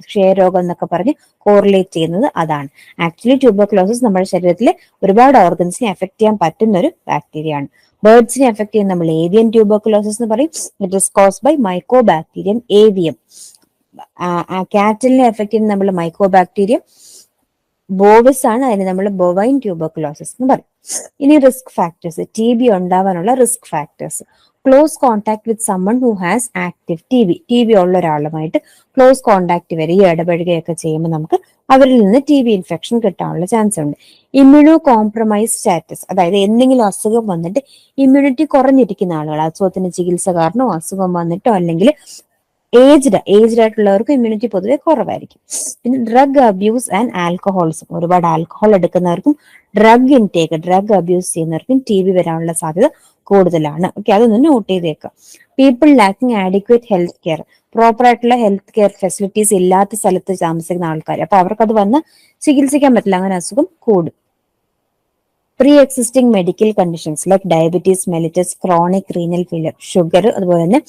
ക്ഷയരോഗം എന്നൊക്കെ പറഞ്ഞ് കോറിലേറ്റ് ചെയ്യുന്നത് അതാണ്. ആക്ച്വലി ട്യൂബർകുലോസിസ് നമ്മുടെ ശരീരത്തിലെ ഒരുപാട് ഓർഗൻസിനെ അഫക്ട് ചെയ്യാൻ പറ്റുന്ന ഒരു ബാക്ടീരിയ ആണ്. ബേർഡ്സിനെ അഫക്ട് ചെയ്യുന്ന നമ്മൾ ഏവിയൻ ട്യൂബർകുലോസിസ് എന്ന് പറയും. It is caused by mycobacterium avium. കാറ്റലിനെ അഫക്ട് ചെയ്യുന്ന നമ്മൾ മൈക്കോബാക്ടീരിയം ബോവിസ് ആണ്, അതിന് നമ്മൾ ബൊവൈൻ ട്യൂബർകുലോസിസ് എന്ന് പറയും. ഇനി റിസ്ക് ഫാക്ടേഴ്സ്, ടി ബി ഉണ്ടാവാനുള്ള risk factors. Close contact with someone who has active T B ഉള്ള ഒരാളുമായിട്ട് ക്ലോസ് കോൺടാക്ട് വരികയോ ഇടപെടുകയൊക്കെ ചെയ്യുമ്പോൾ നമുക്ക് അവരിൽ നിന്ന് ടി ബി ഇൻഫെക്ഷൻ കിട്ടാനുള്ള ചാൻസ് ഉണ്ട്. ഇമ്മ്യൂണോ കോംപ്രമൈസ് സ്റ്റാറ്റസ്, അതായത് എന്തെങ്കിലും അസുഖം വന്നിട്ട് ഇമ്മ്യൂണിറ്റി കുറഞ്ഞിരിക്കുന്ന ആളുകൾ, അസുഖത്തിന് ചികിത്സ കാരണോ അസുഖം വന്നിട്ടോ അല്ലെങ്കിൽ ഏജ്ഡ് ആയിട്ടുള്ളവർക്ക് ഇമ്മ്യൂണിറ്റി പൊതുവെ കുറവായിരിക്കും. പിന്നെ ഡ്രഗ് അബ്യൂസ് ആൻഡ് ആൽക്കഹോളിസം, ഒരുപാട് ആൽക്കഹോൾ എടുക്കുന്നവർക്കും ഡ്രഗ് അബ്യൂസ് ചെയ്യുന്നവർക്കും ടി ബി വരാനുള്ള സാധ്യത കൂടുതലാണ്. ഓക്കെ, അതൊന്ന് നോട്ട് ചെയ്തേക്കാം. People lacking adequate health care, proper ആയിട്ടുള്ള ഹെൽത്ത് കെയർ ഫെസിലിറ്റീസ് ഇല്ലാത്ത സ്ഥലത്ത് താമസിക്കുന്ന ആൾക്കാർ, അപ്പൊ അവർക്ക് അത് വന്ന് ചികിത്സിക്കാൻ പറ്റില്ല, അങ്ങനെ അസുഖം കൂടും. Pre existing medical conditions like diabetes mellitus, chronic renal failure, sugar, അതുപോലെ തന്നെ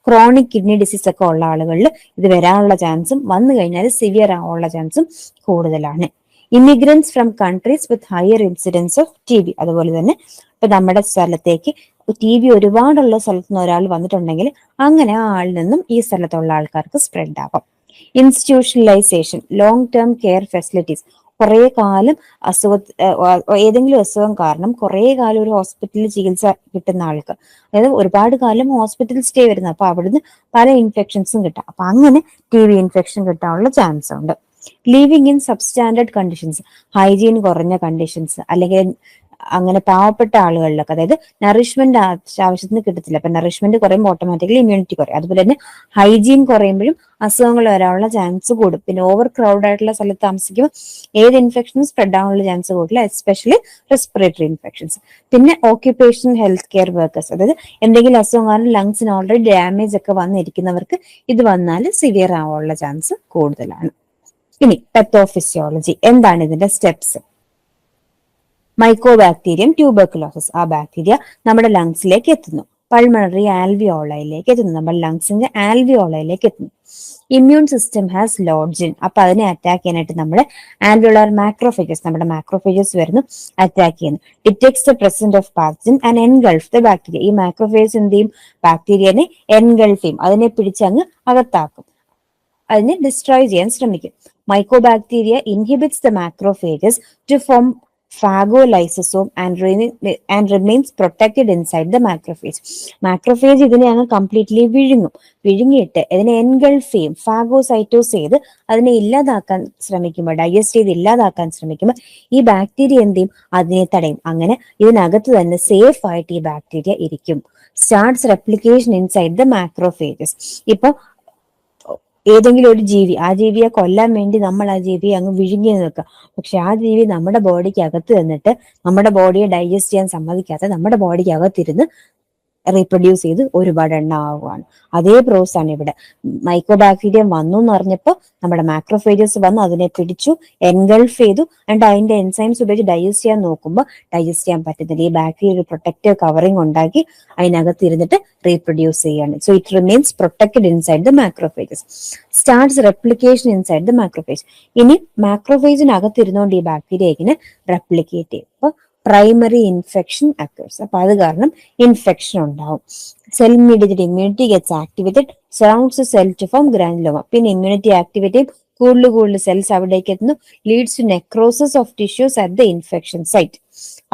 ക്രോണിക് കിഡ്നി ഡിസീസ് ഒക്കെ ഉള്ള ആളുകളിൽ ഇത് വരാനുള്ള ചാൻസും വന്നു കഴിഞ്ഞാൽ സിവിയർ ആവാനുള്ള ചാൻസും കൂടുതലാണ്. Immigrants from countries with higher incidents of T B, അതുപോലെ തന്നെ ഇപ്പൊ നമ്മുടെ സ്ഥലത്തേക്ക് ടി ബി ഒരുപാടുള്ള സ്ഥലത്ത് നിന്ന് ഒരാൾ വന്നിട്ടുണ്ടെങ്കിൽ അങ്ങനെ ആ ആളിൽ നിന്നും ഈ സ്ഥലത്തുള്ള ആൾക്കാർക്ക് സ്പ്രെഡ് ആവാം. Institutionalisation, long term care facilities, കുറെ കാലം ഏതെങ്കിലും അസുഖം കാരണം കുറെ കാലം ഒരു ഹോസ്പിറ്റലിൽ ചികിത്സ കിട്ടുന്ന ആൾക്ക്, അതായത് ഒരുപാട് കാലം ഹോസ്പിറ്റൽ സ്റ്റേ വരുന്നത്, അപ്പൊ അവിടുന്ന് പല ഇൻഫെക്ഷൻസും കിട്ടാം. അപ്പൊ അങ്ങനെ ടി ബി ഇൻഫെക്ഷൻ കിട്ടാനുള്ള ചാൻസ് ഉണ്ട്. Living in substandard conditions, hygiene കുറഞ്ഞ കണ്ടീഷൻസ്, അല്ലെങ്കിൽ അങ്ങനെ പാവപ്പെട്ട ആളുകളിലൊക്കെ, അതായത് നറിഷ്മെന്റ് ആവശ്യത്തിന് കിട്ടത്തില്ല. അപ്പൊ നറിഷ്മെന്റ് കുറയുമ്പോൾ ഓട്ടോമാറ്റിക്കലി ഇമ്മ്യൂണിറ്റി കുറയും. അതുപോലെ തന്നെ ഹൈജീൻ കുറയുമ്പോഴും അസുഖങ്ങൾ വരാനുള്ള ചാൻസ് കൂടും. പിന്നെ ഓവർ ക്രൗഡ് ആയിട്ടുള്ള സ്ഥലത്ത് താമസിക്കുമ്പോൾ ഏത് ഇൻഫെക്ഷനും സ്പ്രെഡ് ആവാനുള്ള ചാൻസ് കൂടില്ല, എസ്പെഷ്യലി റെസ്പിറേറ്ററി ഇൻഫെക്ഷൻസ്. പിന്നെ ഓക്യുപേഷണൽ ഹെൽത്ത് കെയർ വർക്കേഴ്സ്, അതായത് എന്തെങ്കിലും അസുഖം കാരണം ലങ്സിന് ഓൾറെഡി ഡാമേജ് ഒക്കെ വന്നിരിക്കുന്നവർക്ക് ഇത് വന്നാൽ സിവിയർ ആവാനുള്ള ചാൻസ് കൂടുതലാണ്. ഇനി പത്തോഫിസിയോളജി, എന്താണ് ഇതിന്റെ സ്റ്റെപ്സ്? മൈക്കോബാക്ടീരിയം ട്യൂബർക്കുലോസിസ്, ആ ബാക്ടീരിയ നമ്മുടെ ലങ്സിലേക്ക് എത്തുന്നു. പൾമണറി ആൽവിയോളയിലേക്ക് എത്തുന്നു, നമ്മുടെ ലങ്സിന്റെ ആൽവിയോളയിലേക്ക് എത്തുന്നു. ഇമ്മ്യൂൺ സിസ്റ്റം ഹാസ് ലോഡ്ജിൻ, അപ്പൊ അതിനെ അറ്റാക്ക് ചെയ്യാനായിട്ട് നമ്മുടെ ആൽവിയോളാർ മാക്രോഫേജസ്, നമ്മുടെ മാക്രോഫേജസ് വരുന്നു അറ്റാക്ക് ചെയ്യുന്നു. Detects the present of pathogen and engulf the bacteria, ഈ മാക്രോഫേജസ് എന്ത് ചെയ്യും? ബാക്ടീരിയനെ എൻഗൾഫ് ചെയ്യും, അതിനെ പിടിച്ചങ്ങ് അകത്താക്കും, അതിനെ ഡിസ്ട്രോയ് ചെയ്യാൻ ശ്രമിക്കും. Mycobacteria inhibits the macrophages to form phagolysosome and remains protected inside the macrophage. Macrophage ഇതിനെ അങ്ങ് കംപ്ലീറ്റ്ലി വിഴുങ്ങിയിട്ട് ഇതിനെ എൻഗൾഫ് ചെയ്യും, ഫാഗോസൈറ്റോസ് ചെയ്ത് അതിനെ ഇല്ലാതാക്കാൻ ശ്രമിക്കുമ്പോൾ, ഡൈജസ്റ്റ് ചെയ്ത് ഇല്ലാതാക്കാൻ ശ്രമിക്കുമ്പോൾ ഈ ബാക്ടീരിയ എന്ത് ചെയ്യും? അതിനെ തടയും. അങ്ങനെ ഇതിനകത്ത് തന്നെ സേഫ് ആയിട്ട് ഈ ബാക്ടീരിയ ഇരിക്കും. Starts replication inside the macrophages. ഇപ്പൊ ഏതെങ്കിലും ഒരു ജീവി, ആ ജീവിയെ കൊല്ലാൻ വേണ്ടി നമ്മൾ ആ ജീവിയെ അങ്ങ് വിഴുങ്ങി നിൽക്കുക, പക്ഷെ ആ ജീവി നമ്മുടെ ബോഡിക്ക് അകത്ത് നിന്നിട്ട് നമ്മുടെ ബോഡിയെ ഡൈജസ്റ്റ് ചെയ്യാൻ സമ്മതിക്കാതെ നമ്മുടെ ബോഡിക്ക് അകത്തിരുന്ന് റീപ്രൊഡ്യൂസ് ചെയ്ത് ഒരുപാട് എണ്ണം ആവുകയാണ്. അതേ പ്രോസസ് ആണ് ഇവിടെ. മൈക്രോബാക്ടീരിയം വന്നു എന്ന് പറഞ്ഞപ്പോൾ നമ്മുടെ മാക്രോഫേജസ് വന്ന് അതിനെ പിടിച്ചു, എൻഗൾഫ് ചെയ്തു, ആൻഡ് അതിന്റെ എൻസൈംസ് ഉപയോഗിച്ച് ഡൈജസ്റ്റ് ചെയ്യാൻ നോക്കുമ്പോൾ ഡൈജസ്റ്റ് ചെയ്യാൻ പറ്റുന്നില്ല. ഈ ബാക്ടീരിയ ഒരു പ്രൊട്ടക്റ്റീവ് കവറിംഗ് ഉണ്ടാക്കി അതിനകത്ത് ഇരുന്നിട്ട് റീപ്രൊഡ്യൂസ് ചെയ്യാണ്. So it remains protected inside the macrophages. Starts replication inside the macrophage. ഇനി മാക്രോഫേജിനകത്ത് ഇരുന്നുകൊണ്ട് ഈ ബാക്ടീരിയ ഇങ്ങനെ റെപ്ലിക്കേറ്റ് ചെയ്യും. അപ്പൊ പ്രൈമറി ഇൻഫെക്ഷൻ അക്കേഴ്സ്, അപ്പൊ അത് കാരണം ഇൻഫെക്ഷൻ ഉണ്ടാവും. Cell mediated immunity gets activated, surrounds cell to form granuloma. പിന്നെ ഇമ്മ്യൂണിറ്റി ആക്ടിവേറ്റ് ചെയ്യും, കൂടുതൽ സെൽസ് അവിടേക്ക് എത്തുന്നു, leads to necrosis of tissues at the infection site.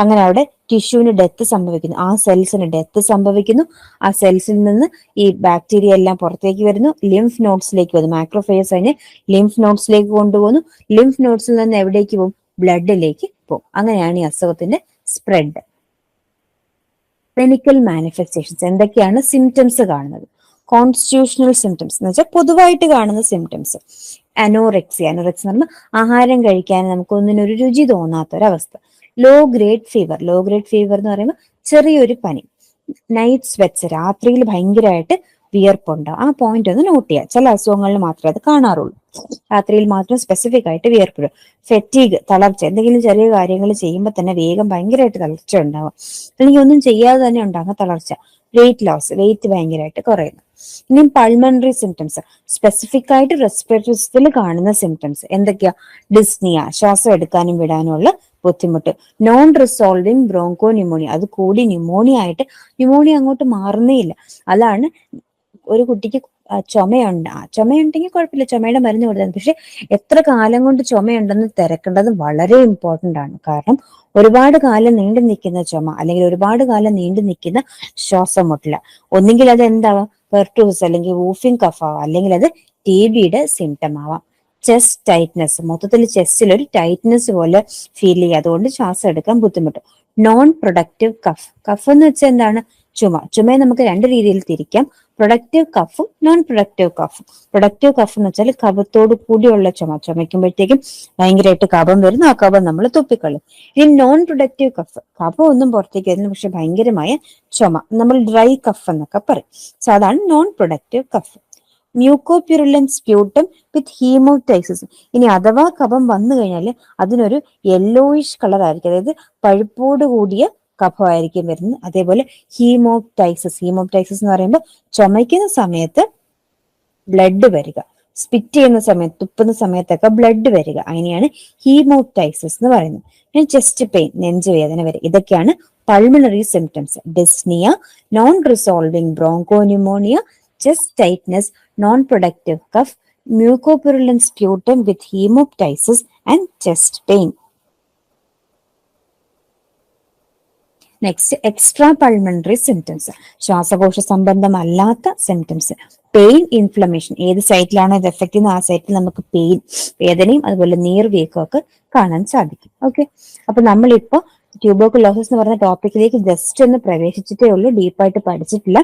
അങ്ങനെ അവിടെ ടിഷ്യൂവിന് ഡെത്ത് സംഭവിക്കുന്നു, ആ സെൽസിന് ഡെത്ത് സംഭവിക്കുന്നു. ആ സെൽസിൽ നിന്ന് ഈ ബാക്ടീരിയ എല്ലാം പുറത്തേക്ക് വരുന്നു, ലിംഫ് നോഡ്സിലേക്ക് വരുന്നു. മാക്രോഫേജസ് അതിനെ ലിംഫ് നോഡ്സിലേക്ക് കൊണ്ടുപോകുന്നു, ലിംഫ് നോഡ്സിൽ നിന്ന് എവിടേക്ക് പോകും? ബ്ലഡിലേക്ക് പോകും. അങ്ങനെയാണ് ഈ അസുഖത്തിന്റെ സ്പ്രെഡ്. ക്ലിനിക്കൽ മാനിഫെസ്റ്റേഷൻസ്, എന്തൊക്കെയാണ് സിംറ്റംസ് കാണുന്നത്? കോൺസ്റ്റിറ്റ്യൂഷണൽ സിംറ്റംസ് എന്ന് വെച്ചാൽ പൊതുവായിട്ട് കാണുന്ന സിംറ്റംസ്. അനോറെക്സിയ എന്ന് പറഞ്ഞാൽ ആഹാരം കഴിക്കാൻ നമുക്കൊന്നിനൊരു രുചി തോന്നാത്തൊരവസ്ഥ. ലോ ഗ്രേഡ് ഫീവർ എന്ന് പറയുമ്പോൾ ചെറിയൊരു പനി. നൈറ്റ് സ്വെറ്റ്സ്, രാത്രിയിൽ ഭയങ്കരമായിട്ട് വിയർപ്പുണ്ടാവും. ആ പോയിന്റ് ഒന്ന് നോട്ട് ചെയ്യുക. ചില അസുഖങ്ങളിൽ മാത്രമേ അത് കാണാറുള്ളൂ, രാത്രിയിൽ മാത്രം സ്പെസിഫിക് ആയിട്ട് വിയർപ്പിടും. ഫെറ്റീഗ്, തളർച്ച, എന്തെങ്കിലും ചെറിയ കാര്യങ്ങൾ ചെയ്യുമ്പോൾ തന്നെ വേഗം ഭയങ്കരമായിട്ട് തളർച്ച ഉണ്ടാവും, അല്ലെങ്കിൽ ഒന്നും ചെയ്യാതെ തന്നെ ഉണ്ടാകുന്ന തളർച്ച. വെയിറ്റ് ലോസ്, വെയിറ്റ് ഭയങ്കരമായിട്ട് കുറയുന്നു. ഇനിയും പൾമണറി സിംറ്റംസ്, സ്പെസിഫിക് ആയിട്ട് റെസ്പിറേറ്ററി സിസ്റ്റത്തിൽ കാണുന്ന സിംറ്റംസ് എന്തൊക്കെയാ? ഡിസ്നിയ, ശ്വാസം എടുക്കാനും വിടാനുള്ള ബുദ്ധിമുട്ട്. നോൺ റിസോൾവിങ് ബ്രോങ്കോ ന്യൂമോണിയ, അത് കൂടി ന്യൂമോണിയ അങ്ങോട്ട് മാറുന്നേ ഇല്ല. അതാണ് ഒരു കുട്ടിക്ക് ചുമയുണ്ടെങ്കിൽ കുഴപ്പമില്ല, ചുമയുടെ മരുന്ന് കൊടുത്താൽ, പക്ഷെ എത്ര കാലം കൊണ്ട് ചുമയുണ്ടെന്ന് തിരക്കേണ്ടത് വളരെ ഇമ്പോർട്ടന്റ് ആണ്. കാരണം ഒരുപാട് കാലം നീണ്ടു നിൽക്കുന്ന ചുമ, അല്ലെങ്കിൽ ഒരുപാട് കാലം നീണ്ടു നിൽക്കുന്ന ശ്വാസം മുട്ടല്, ഒന്നുകിൽ അത് എന്താവാം? പെർട്ടൂസ് അല്ലെങ്കിൽ വൂഫിംഗ് കഫ് ആവാം, അല്ലെങ്കിൽ അത് ടി ബിയുടെ സിംറ്റം ആവാം. ചെസ്റ്റ് ടൈറ്റ്നസ്, മൊത്തത്തിൽ ചെസ്റ്റിൽ ഒരു ടൈറ്റ്നസ് പോലെ ഫീൽ ചെയ്യുക, അതുകൊണ്ട് ശ്വാസം എടുക്കാൻ ബുദ്ധിമുട്ട്. നോൺ പ്രൊഡക്റ്റീവ് കഫ് എന്ന് വെച്ചാൽ എന്താണ്? ചുമയെ നമുക്ക് രണ്ട് രീതിയിൽ തിരിക്കാം. പ്രൊഡക്റ്റീവ് കഫും നോൺ പ്രൊഡക്റ്റീവ് കഫും. പ്രൊഡക്റ്റീവ് കഫ് എന്ന് വെച്ചാൽ കഫത്തോട് കൂടിയുള്ള ചുമയ്ക്കുമ്പോഴത്തേക്കും ഭയങ്കരമായിട്ട് കഫം വരുന്നു, ആ കഫം നമ്മൾ തുപ്പിക്കളയും. ഇനി നോൺ പ്രൊഡക്റ്റീവ് കഫ്, കഫം ഒന്നും പുറത്തേക്ക് വരുന്നു പക്ഷെ ഭയങ്കരമായ ചുമ, നമ്മൾ ഡ്രൈ കഫ് എന്നൊക്കെ പറയും. സോ അതാണ് non productive cough. Mucopurulent sputum with ഹീമോപ്റ്റൈസിസ്. ഇനി അഥവാ കഫം വന്നു കഴിഞ്ഞാൽ അതിനൊരു യെല്ലോയിഷ് കളർ ആയിരിക്കും, അതായത് പഴുപ്പോട് കൂടിയ കഫമായിരിക്കും വരുന്നത്. അതേപോലെ ഹീമോപ്റ്റൈസിസ് എന്ന് പറയുമ്പോൾ ചുമയ്ക്കുന്ന സമയത്ത് ബ്ലഡ് വരിക, സ്പിറ്റ് ചെയ്യുന്ന സമയത്ത് തുപ്പുന്ന സമയത്തൊക്കെ ബ്ലഡ് വരിക, അതിനെയാണ് ഹീമോപ്റ്റൈസിസ് എന്ന് പറയുന്നത്. പിന്നെ ചെസ്റ്റ് പെയിൻ, നെഞ്ചുവേദന വരെ. ഇതൊക്കെയാണ് pulmonary symptoms. Dyspnoea, non resolving bronchopneumonia, chest tightness, non productive cough, mucopurulent sputum with haemoptysis and chest pain. Next, extra pulmonary symptoms, ശ്വാസകോശ സംബന്ധമല്ലാത്ത സിംറ്റംസ്. പെയിൻ, ഇൻഫ്ലമേഷൻ, ഏത് സൈറ്റിലാണോ ഇത് എഫക്ട് ചെയ്യുന്നത് ആ സൈറ്റിൽ നമുക്ക് പെയിൻ, വേദനയും അതുപോലെ നീർവീക്കവും ഒക്കെ കാണാൻ സാധിക്കും. ഓക്കെ, അപ്പൊ നമ്മളിപ്പോ ട്യൂബർകുലോസിസ് എന്ന് പറഞ്ഞ ടോപ്പിക്കിലേക്ക് ജസ്റ്റ് ഒന്ന് പ്രവേശിച്ചിട്ടേ ഉള്ളൂ, ഡീപ്പായിട്ട് പഠിച്ചിട്ടില്ല.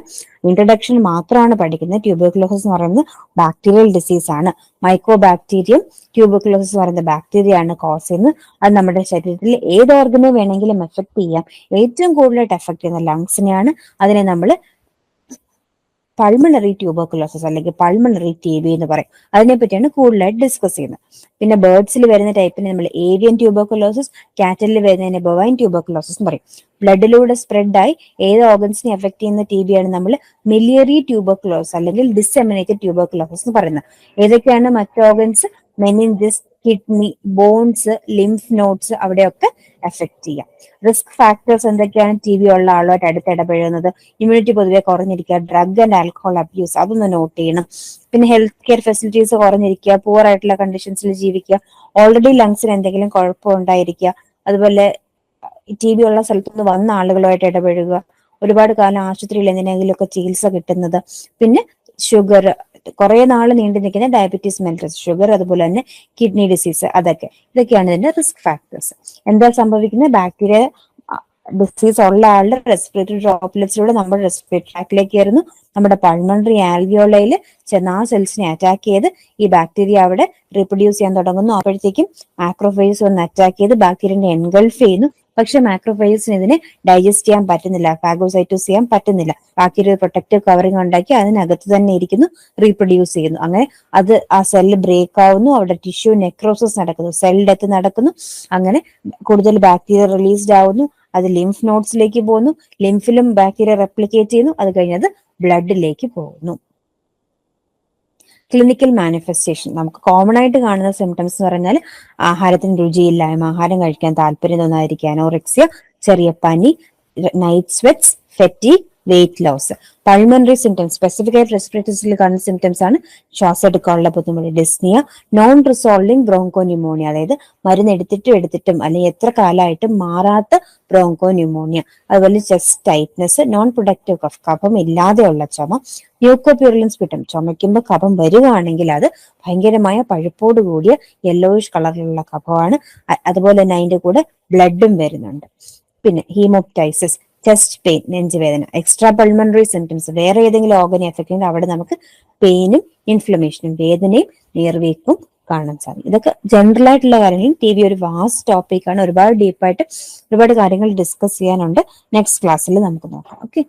ഇൻട്രൊഡക്ഷൻ മാത്രമാണ് പഠിക്കുന്നത്. ട്യൂബർകുലോസിസ് എന്ന് പറയുന്നത് ബാക്ടീരിയൽ ഡിസീസ് ആണ്. മൈക്രോ ബാക്ടീരിയം ട്യൂബർകുലോസിസ് പറയുന്ന ബാക്ടീരിയ ആണ് കോസ് ചെയ്യുന്നത്. അത് നമ്മുടെ ശരീരത്തിൽ ഏത് ഓർഗനെ വേണമെങ്കിലും എഫക്ട് ചെയ്യാം. ഏറ്റവും കൂടുതലായിട്ട് എഫക്ട് ചെയ്യുന്ന ലങ്സിനെയാണ്. അതിനെ നമ്മൾ പൾമണറി ട്യൂബർകുലോസിസ് അല്ലെങ്കിൽ പൾമണറി TB എന്ന് പറയും. അതിനെപ്പറ്റിയാണ് കൂടുതലായിട്ട് ഡിസ്കസ് ചെയ്യുന്നത്. പിന്നെ ബേർഡ്സിൽ വരുന്ന ടൈപ്പിന് നമ്മൾ ഏവിയൻ ട്യൂബർകുലോസിസ്, കാറ്റലിൽ വരുന്നതിന് ബൊവൈൻ ട്യൂബർകുലോസിസ് എന്ന് പറയും. ബ്ലഡിലൂടെ സ്പ്രെഡായി ഏത് ഓർഗൻസിനെ എഫക്ട് ചെയ്യുന്ന TB ആണ് നമ്മൾ മിലിയറി ട്യൂബർകുലോസിസ് അല്ലെങ്കിൽ ഡിസെമിനേറ്റഡ് ട്യൂബർകുലോസിസ് എന്ന് പറയുന്നത്. ഏതൊക്കെയാണ് മറ്റ് organs? Meninges, kidney, bones, lymph nodes, അവിടെയൊക്കെ എഫക്ട് ചെയ്യാം. റിസ്ക് ഫാക്ടേഴ്സ് എന്തൊക്കെയാണ്? TB ഉള്ള ആളുമായിട്ട് അടുത്തിടപഴകുന്നത്, ഇമ്മ്യൂണിറ്റി പൊതുവെ കുറഞ്ഞിരിക്കുക, ഡ്രഗ് ആൻഡ് ആൽക്കഹോൾ അബ്യൂസ്, അതൊന്ന് നോട്ട് ചെയ്യണം. പിന്നെ ഹെൽത്ത് കെയർ ഫെസിലിറ്റീസ് കുറഞ്ഞിരിക്കുക, പുവർ ആയിട്ടുള്ള കണ്ടീഷൻസിൽ ജീവിക്കുക, ഓൾറെഡി ലങ്സിന് എന്തെങ്കിലും കുഴപ്പമുണ്ടായിരിക്കുക, അതുപോലെ TB ഉള്ള സ്ഥലത്തുനിന്ന് വന്ന ആളുകളുമായിട്ട് ഇടപഴകുക, ഒരുപാട് കാലം ആശുപത്രിയിൽ എന്തിനെങ്കിലുമൊക്കെ ചികിത്സ കിട്ടുന്നത്, പിന്നെ ഷുഗർ, കുറെ നാൾ നീണ്ടു നിൽക്കുന്ന ഡയബറ്റീസ് മെലിറ്റസ്, ഷുഗർ, അതുപോലെ തന്നെ കിഡ്നി ഡിസീസ്, ഇതൊക്കെയാണ് ഇതിന്റെ റിസ്ക് ഫാക്ടേഴ്സ്. എന്താ സംഭവിക്കുന്നത്? ബാക്ടീരിയ ഡിസീസ് ഉള്ള ആളുടെ റെസ്പിറേറ്ററി ഡ്രോപ്ലെറ്റ്സിലൂടെ നമ്മുടെ റെസ്പിറേറ്ററി ട്രാക്കിലേക്ക് കയറുന്നു, നമ്മുടെ പൾമണറി ആൽവിയോളയിൽ ചെന്ന് ആ സെൽസിനെ അറ്റാക്ക് ചെയ്ത് ഈ ബാക്ടീരിയ അവിടെ റീപ്രൊഡ്യൂസ് ചെയ്യാൻ തുടങ്ങുന്നു. അപ്പോഴത്തേക്കും മാക്രോഫേജസ് വന്ന് അറ്റാക്ക് ചെയ്ത് ബാക്ടീരിയനെ എൻഗൾഫ് ചെയ്യുന്നു. പക്ഷെ മാക്രോഫേജസിന് ഇതിനെ ഡൈജസ്റ്റ് ചെയ്യാൻ പറ്റുന്നില്ല, ഫാഗോസൈറ്റോസ് ചെയ്യാൻ പറ്റുന്നില്ല. ബാക്ടീരിയ പ്രൊട്ടക്റ്റീവ് കവറിംഗ് ഉണ്ടാക്കി അതിനകത്ത് തന്നെ ഇരിക്കുന്നു, റീപ്രൊഡ്യൂസ് ചെയ്യുന്നു. അങ്ങനെ അത് ആ സെല്ല് ബ്രേക്ക് ആവുന്നു, അവിടെ ടിഷ്യൂ നെക്രോസിസ് നടക്കുന്നു, സെൽ ഡെത്ത് നടക്കുന്നു. അങ്ങനെ കൂടുതൽ ബാക്ടീരിയ റിലീസ്ഡ് ആവുന്നു, അത് ലിംഫ് നോഡ്സിലേക്ക് പോകുന്നു, ലിംഫിലും ബാക്ടീരിയ റെപ്ലിക്കേറ്റ് ചെയ്യുന്നു, അത് കഴിഞ്ഞത് ബ്ലഡിലേക്ക് പോകുന്നു. ക്ലിനിക്കൽ മാനിഫെസ്റ്റേഷൻ, നമുക്ക് കോമൺ ആയിട്ട് കാണുന്ന സിംറ്റംസ് എന്ന് പറഞ്ഞാൽ ആഹാരത്തിന് രുചിയില്ലായ്മ, ആഹാരം കഴിക്കാൻ താല്പര്യം തോന്നാതിരിക്കുക, അനോറെക്സിയ, ചെറിയ പനി, night sweats, fatigue, weight loss. Pulmonary symptoms, specific ആയിട്ട് റെസ്പിറേറ്ററിയിൽ കാണുന്ന സിംറ്റംസ് ആണ് ശ്വാസമെടുക്കാനുള്ള ബുദ്ധിമുട്ട്, ഡിസ്നിയ, നോൺ റിസോൾവിംഗ് ബ്രോങ്കോന്യൂമോണിയ, അതായത് മരുന്ന് എടുത്തിട്ടും അല്ലെങ്കിൽ എത്ര കാലമായിട്ടും മാറാത്ത ബ്രോങ്കോന്യൂമോണിയ, അതുപോലെ chest tightness, non productive cough, കഫം ഇല്ലാതെയുള്ള ചുമ, മ്യൂക്കോപ്യൂറുലൻ സ്പ്യൂട്ടം, ചുമയ്ക്കുമ്പോൾ കഫം വരികയാണെങ്കിൽ അത് ഭയങ്കരമായ പഴുപ്പോട് കൂടിയ യെല്ലോയിഷ് കളറിലുള്ള കഫമാണ്. അതുപോലെ തന്നെ അതിന്റെ കൂടെ ബ്ലഡും വരുന്നുണ്ട്. പിന്നെ ഹീമോപ്റ്റൈസിസ്, ചെസ്റ്റ് പെയിൻ, നെഞ്ചുവേദന. എക്സ്ട്രാ പൾമണറി സിംറ്റംസ്, വേറെ ഏതെങ്കിലും ഓർഗനെ എഫക്ട് ചെയ്യുന്നത് അവിടെ നമുക്ക് പെയിനും ഇൻഫ്ലമേഷനും വേദനയും നീർവീക്കും കാണാൻ സാധിക്കും. ഇതൊക്കെ ജനറൽ ആയിട്ടുള്ള കാര്യങ്ങളും. TB ഒരു വാസ്റ്റ് ടോപ്പിക്കാണ്, ഒരുപാട് ഡീപ്പായിട്ട് ഒരുപാട് കാര്യങ്ങൾ ഡിസ്കസ് ചെയ്യാനുണ്ട്. നെക്സ്റ്റ് ക്ലാസ്സിൽ നമുക്ക് നോക്കാം. ഓക്കെ.